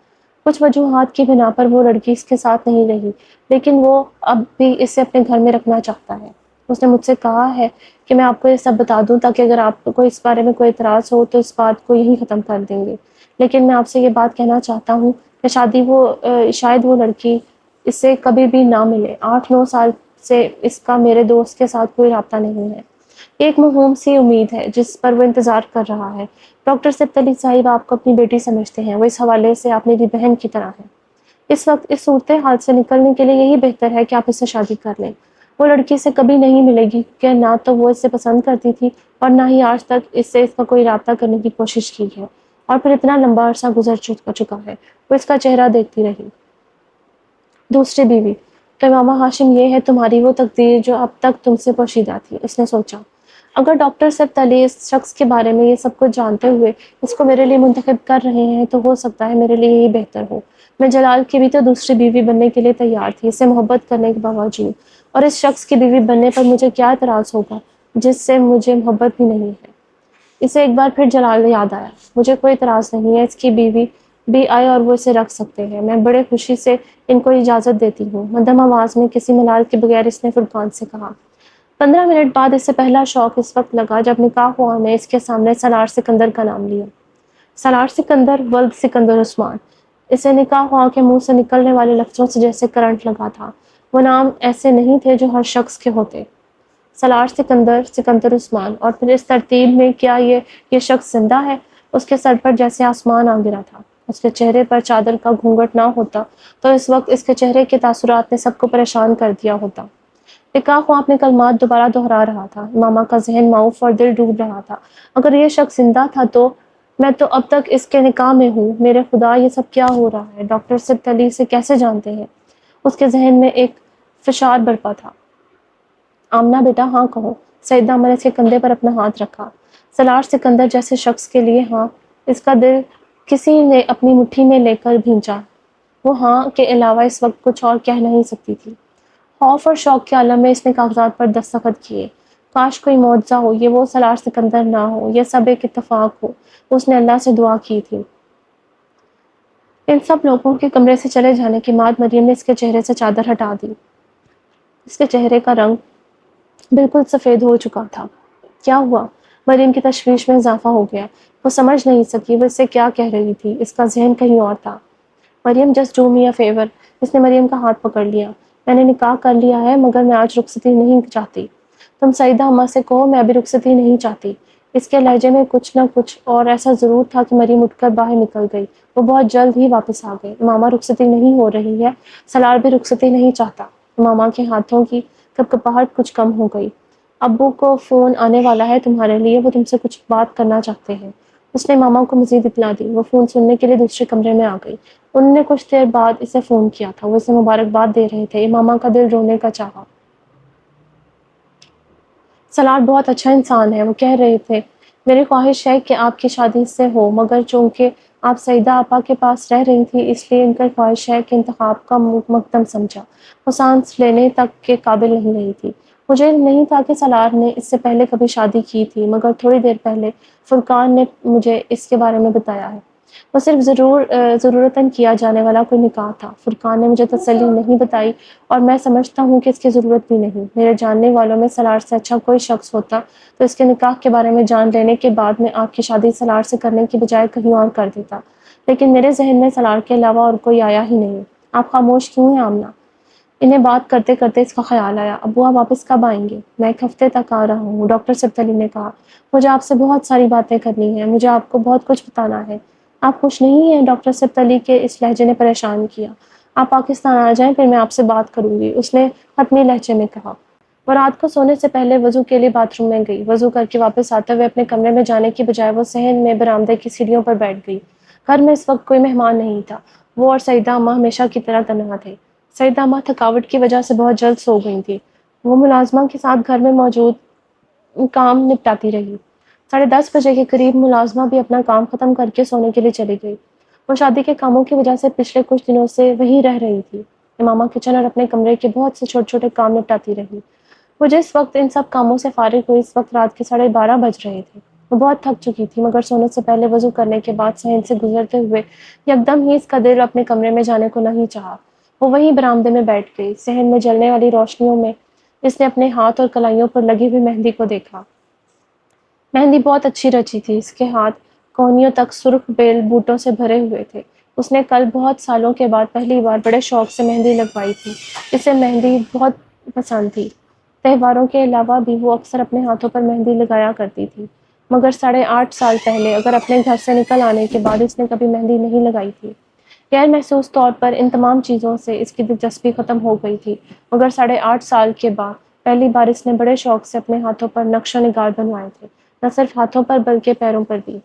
کچھ وجوہات کی بنا پر وہ لڑکی اس کے ساتھ نہیں رہی، لیکن وہ اب بھی اسے اپنے گھر میں رکھنا چاہتا ہے۔ اس نے مجھ سے کہا ہے کہ میں آپ کو یہ سب بتا دوں تاکہ اگر آپ کو اس بارے میں کوئی اعتراض ہو تو اس بات کو یہیں ختم کر دیں گے، لیکن میں آپ سے یہ بات کہنا چاہتا ہوں کہ شاید وہ لڑکی اس سے کبھی بھی نہ ملے۔ 8-9 سال سے اس کا میرے دوست کے ساتھ کوئی رابطہ نہیں ہے۔ ایک موہوم سی امید ہے جس پر وہ انتظار کر رہا ہے۔ ڈاکٹر صبت علی صاحب آپ کو اپنی بیٹی سمجھتے ہیں، وہ اس حوالے سے آپ میری بہن کی طرح ہیں۔ اس وقت اس صورتحال سے نکلنے کے لیے یہی بہتر ہے کہ آپ اس سے شادی کر لیں۔ وہ لڑکی سے کبھی نہیں ملے گی کہ نہ تو وہ اسے پسند کرتی تھی اور نہ ہی آج تک اس سے اس کا کوئی رابطہ کرنے کی کوشش کی ہے، اور پھر اتنا لمبا عرصہ گزر چکا ہے۔ وہ اس کا چہرہ دیکھتی رہی۔ دوسری بیوی: تو امامہ ہاشم، یہ ہے تمہاری وہ تقدیر جو اب تک تم سے پوشیدہ تھی۔ اس نے سوچا، اگر ڈاکٹر صبت علی اس شخص کے بارے میں یہ سب کچھ جانتے ہوئے اس کو میرے لیے منتخب کر رہے ہیں تو ہو سکتا ہے میرے لیے یہی بہتر ہو۔ میں جلال کی بھی تو دوسری بیوی بننے کے لیے تیار تھی، اس سے محبت کرنے کے باوجود، اور اس شخص کی بیوی بننے پر مجھے کیا اعتراض ہوگا جس سے مجھے محبت بھی نہیں ہے۔ اسے ایک بار پھر جلال یاد آیا۔ مجھے کوئی اعتراض نہیں ہے، اس کی بیوی بھی آئے اور وہ اسے رکھ سکتے ہیں، میں بڑے خوشی سے ان کو اجازت دیتی ہوں۔ مدھم آواز میں کسی ملال کے بغیر اس نے فرقان سے کہا۔ 15 منٹ بعد اسے پہلا شوق اس وقت لگا جب نکاح ہوا نے اس کے سامنے سالار سکندر کا نام لیا۔ سالار سکندر ولد سکندر عثمان۔ اسے نکاح ہوا کے منہ سے نکلنے والے لفظوں سے جیسے کرنٹ لگا تھا۔ وہ نام ایسے نہیں تھے جو ہر شخص کے ہوتے۔ سالار سکندر، سکندر عثمان، اور پھر اس ترتیب میں کیا یہ شخص زندہ ہے؟ اس کے سر پر جیسے آسمان آ گرا تھا۔ اس کے چہرے پر چادر کا گھونگھٹ نہ ہوتا تو اس وقت اس کے چہرے کے تاثرات نے سب کو پریشان کر دیا ہوتا۔ نکاح ہوا اپنے کلمات دوبارہ دہرا رہا تھا۔ امامہ کا ذہن معوف اور دل ڈوب رہا تھا۔ اگر یہ شخص زندہ تھا تو میں تو اب تک اس کے نکاح میں ہوں۔ میرے خدا، یہ سب کیا ہو رہا ہے؟ ڈاکٹر صبت علی سے کیسے جانتے ہیں؟ اس کے ذہن میں ایک فشار برپا تھا۔ آمنہ بیٹا، ہاں کہو۔ سیدہ اماں نے اس کے کندھے پر اپنا ہاتھ رکھا۔ سالار سکندر جیسے شخص کے لیے ہاں، اس کا دل کسی نے اپنی مٹھی میں لے کر بھینچا۔ وہ ہاں کے علاوہ اس وقت کچھ اور کہہ نہیں سکتی تھی۔ خوف اور شوق کے عالم میں اس نے کاغذات پر دستخط کیے۔ کاش کوئی معجزہ ہو، یہ وہ سالار سکندر نہ ہو، یہ سب ایک اتفاق ہو۔ اس نے اللہ سے دعا کی تھی۔ ان سب لوگوں کے کمرے سے چلے جانے کے بعد مریم نے اس کے چہرے سے چادر ہٹا دی۔ اس کے چہرے کا رنگ بالکل سفید ہو چکا تھا۔ کیا ہوا؟ مریم کی تشویش میں اضافہ ہو گیا۔ وہ سمجھ نہیں سکی وہ اس سے کیا کہہ رہی تھی۔ اس کا ذہن کہیں اور تھا۔ Maryam, just do me a favour. اس نے مریم کا ہاتھ پکڑ لیا۔ میں نے نکاح کر لیا ہے مگر میں آج رخصتی نہیں چاہتی۔ تم سیدہ اماں سے کہو میں ابھی رخصتی نہیں چاہتی۔ اس کے لہجے میں کچھ نہ کچھ اور ایسا ضرور تھا کہ مریم اٹھ کر باہر نکل گئی۔ وہ بہت جلد ہی واپس آ گئے۔ امامہ رخصتی نہیں ہو رہی ہے، سالار بھی رخصتی نہیں چاہتا۔ امامہ کے ہاتھوں کی کپکپاہٹ کچھ کم ہو گئی۔ ابو کو فون آنے والا ہے تمہارے لیے، وہ تم سے کچھ بات کرنا چاہتے ہیں۔ اس نے امامہ کو مزید اطلاع دی۔ وہ فون سننے کے لیے دوسرے کمرے میں آ گئی۔ انہوں نے کچھ دیر بعد اسے فون کیا تھا۔ وہ اسے مبارکباد دے رہے تھے۔ امامہ کا دل رونے کا چاہا۔ سالار بہت اچھا انسان ہے، وہ کہہ رہے تھے۔ میری خواہش ہے کہ آپ کی شادی اس سے ہو مگر چونکہ آپ سیدہ آپا کے پاس رہ رہی تھی اس لیے ان کی خواہش ہے کہ انتخاب کا مقدم سمجھا۔ وہ سانس لینے تک کے قابل نہیں رہی تھی۔ مجھے علم نہیں تھا کہ سالار نے اس سے پہلے کبھی شادی کی تھی مگر تھوڑی دیر پہلے فرقان نے مجھے اس کے بارے میں بتایا ہے۔ وہ صرف ضرورتاً کیا جانے والا کوئی نکاح تھا۔ فرقان نے مجھے تسلی نہیں بتائی اور میں سمجھتا ہوں کہ اس کی ضرورت بھی نہیں۔ میرے جاننے والوں میں سالار سے اچھا کوئی شخص ہوتا تو اس کے نکاح کے بارے میں جان لینے کے بعد میں آپ کی شادی سالار سے کرنے کی بجائے کہیں اور کر دیتا، لیکن میرے ذہن میں سالار کے علاوہ اور کوئی آیا ہی نہیں۔ آپ خاموش کیوں ہیں آمنہ؟ انہیں بات کرتے کرتے اس کا خیال آیا، ابو آپ واپس کب آئیں گے؟ میں ایک ہفتے تک آ رہا ہوں، ڈاکٹر صبت علی نے کہا۔ مجھے آپ سے بہت ساری باتیں کرنی ہیں، مجھے آپ کو بہت کچھ بتانا ہے۔ آپ خوش نہیں ہیں؟ ڈاکٹر صبت علی کے اس لہجے نے پریشان کیا۔ آپ پاکستان آ جائیں پھر میں آپ سے بات کروں گی، اس نے حتمی لہجے میں کہا۔ وہ رات کو سونے سے پہلے وضو کے لیے باتھ روم میں گئی۔ وضو کر کے واپس آتے ہوئے اپنے کمرے میں جانے کی بجائے وہ صحن میں برآمدے کی سیڑھیوں پر بیٹھ گئی۔ گھر میں اس وقت کوئی مہمان نہیں تھا۔ وہ اور سیدہ اماں ہمیشہ کی طرح تنہا تھے۔ سیدہ اماں تھکاوٹ کی وجہ سے بہت جلد سو گئی تھیں۔ وہ ملازمہ کے ساتھ گھر میں موجود کام نپٹاتی رہی۔ 10:30 بجے کے قریب ملازمہ بھی اپنا کام ختم کر کے سونے کے لیے چلی گئی۔ وہ شادی کے کاموں کی وجہ سے پچھلے کچھ دنوں سے وہیں رہ رہی تھی۔ امامہ کچن اور اپنے کمرے کے بہت سے چھوٹے چھوٹے کام نپٹاتی رہی۔ وہ جس وقت ان سب کاموں سے فارغ ہوئی اس وقت رات کے 12:30 بج رہے تھے۔ وہ بہت تھک چکی تھی مگر سونے سے پہلے وضو کرنے کے بعد صحن سے گزرتے ہوئے یکدم ہی اس کا دل اپنے کمرے میں جانے کو نہیں چاہا۔ وہ وہیں برآمدے میں بیٹھ گئی۔ صحن میں جلنے والی روشنیوں میں اس نے اپنے ہاتھ اور کلائیوں پر لگی ہوئی مہندی کو دیکھا۔ مہندی بہت اچھی رچی تھی، اس کے ہاتھ کونیوں تک سرخ بیل بوٹوں سے بھرے ہوئے تھے۔ اس نے کل بہت سالوں کے بعد پہلی بار بڑے شوق سے مہندی لگوائی تھی۔ اسے مہندی بہت پسند تھی۔ تہواروں کے علاوہ بھی وہ اکثر اپنے ہاتھوں پر مہندی لگایا کرتی تھی، مگر 8.5 سال پہلے اگر اپنے گھر سے نکل آنے کے بعد اس نے کبھی مہندی نہیں لگائی تھی۔ غیر محسوس طور پر ان تمام چیزوں سے اس کی دلچسپی ختم ہو گئی تھی، مگر 8.5 سال کے بعد پہلی بار اس نے بڑے شوق سے اپنے ہاتھوں پر نقش و نگار بنوائے تھے، نہ صرف ہاتھوں پر بلکہ پیروں پر بھی۔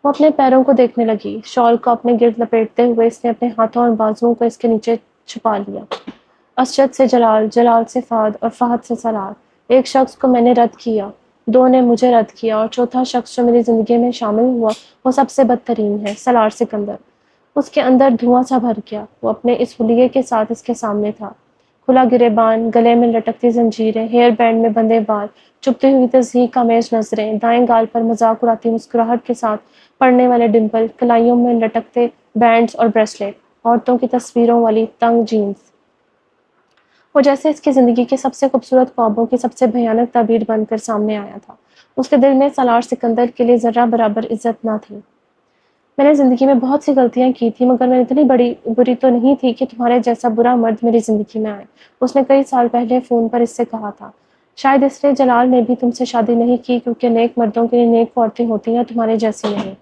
وہ اپنے پیروں کو دیکھنے لگی۔ شال کو اپنے گرد لپیٹتے ہوئے اس نے اپنے ہاتھوں اور بازوؤں کو اس کے نیچے چھپا لیا۔ اسجد سے جلال، جلال سے فہد اور فہد سے سلار۔ ایک شخص کو میں نے رد کیا، دو نے مجھے رد کیا اور چوتھا شخص جو میری زندگی میں شامل ہوا وہ سب سے بدترین ہے، سالار سکندر۔ اس کے اندر دھواں سا بھر گیا۔ وہ اپنے اس حلیے کے ساتھ اس کے سامنے تھا۔ کھلا گریبان، گلے میں لٹکتی زنجیریں، ہیئر بینڈ میں بندھے بال، چبھتی ہوئی تضحیک آمیز نظریں، دائیں گال پر مذاق اڑاتی مسکراہٹ کے ساتھ پڑنے والے ڈمپل، کلائیوں میں لٹکتے بینڈز اور بریسلیٹ، عورتوں کی تصویروں والی تنگ جینز۔ وہ جیسے اس کی زندگی کے سب سے خوبصورت خوابوں کی سب سے بھیانک تعبیر بن کر سامنے آیا تھا۔ اس کے دل میں سالار سکندر کے لیے ذرہ برابر عزت نہ تھی۔ میں نے زندگی میں بہت سی غلطیاں کی تھیں مگر میں اتنی بری تو نہیں تھی کہ تمہارے جیسا برا مرد میری زندگی میں آئے، اس نے کئی سال پہلے فون پر اس سے کہا تھا۔ شاید اس لیے جلال نے بھی تم سے شادی نہیں کی کیونکہ نیک مردوں کے لیے نیک عورتیں ہوتی ہیں، تمہارے جیسی نہیں۔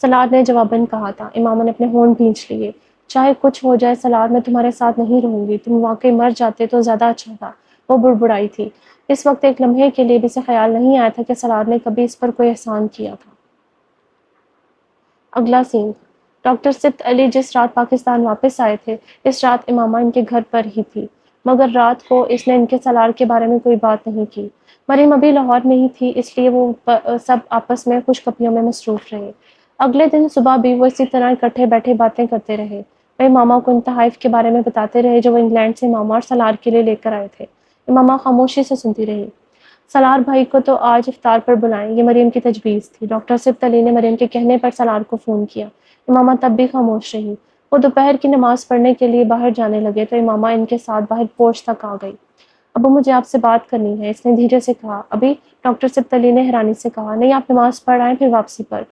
سلار نے جواباً کہا تھا۔ امامہ نے اپنے ہونٹ بھینچ لیے۔ چاہے کچھ ہو جائے سلار، میں تمہارے ساتھ نہیں رہوں گی، تم واقعی مر جاتے تو زیادہ اچھا تھا، وہ بڑبڑائی تھی۔ اس وقت ایک لمحے کے لیے بھی اسے خیال نہیں آیا تھا کہ سلار نے کبھی اس پر کوئی احسان کیا تھا۔ اگلا سین۔ ڈاکٹر سبت علی جس رات پاکستان واپس آئے تھے، اس رات امامہ ان کے گھر پر ہی تھی، مگر رات کو اس نے ان کے سالار کے بارے میں کوئی بات نہیں کی۔ مریم ابھی لاہور میں ہی تھی، اس لیے وہ سب آپس میں خوش خبریوں میں مصروف رہے۔ اگلے دن صبح بھی وہ اسی طرح اکٹھے بیٹھے باتیں کرتے رہے۔ وہ امامہ کو ان تحائف کے بارے میں بتاتے رہے جو وہ انگلینڈ سے امامہ اور سالار کے لیے لے کر آئے تھے۔ امامہ خاموشی سے سنتی رہی۔ سالار بھائی کو تو آج افطار پر بلائیں، یہ مریم کی تجویز تھی۔ ڈاکٹر سبت علی نے مریم کے کہنے پر سالار کو فون کیا۔ امامہ تب بھی خاموش رہی۔ وہ دوپہر کی نماز پڑھنے کے لیے باہر جانے لگے تو امامہ ان کے ساتھ باہر پورچ تک آ گئی۔ ابو مجھے آپ سے بات کرنی ہے، اس نے دھیرے سے کہا۔ ابھی؟ ڈاکٹر سبت علی نے حیرانی سے کہا۔ نہیں، آپ نماز پڑھ آئیں پھر واپسی پر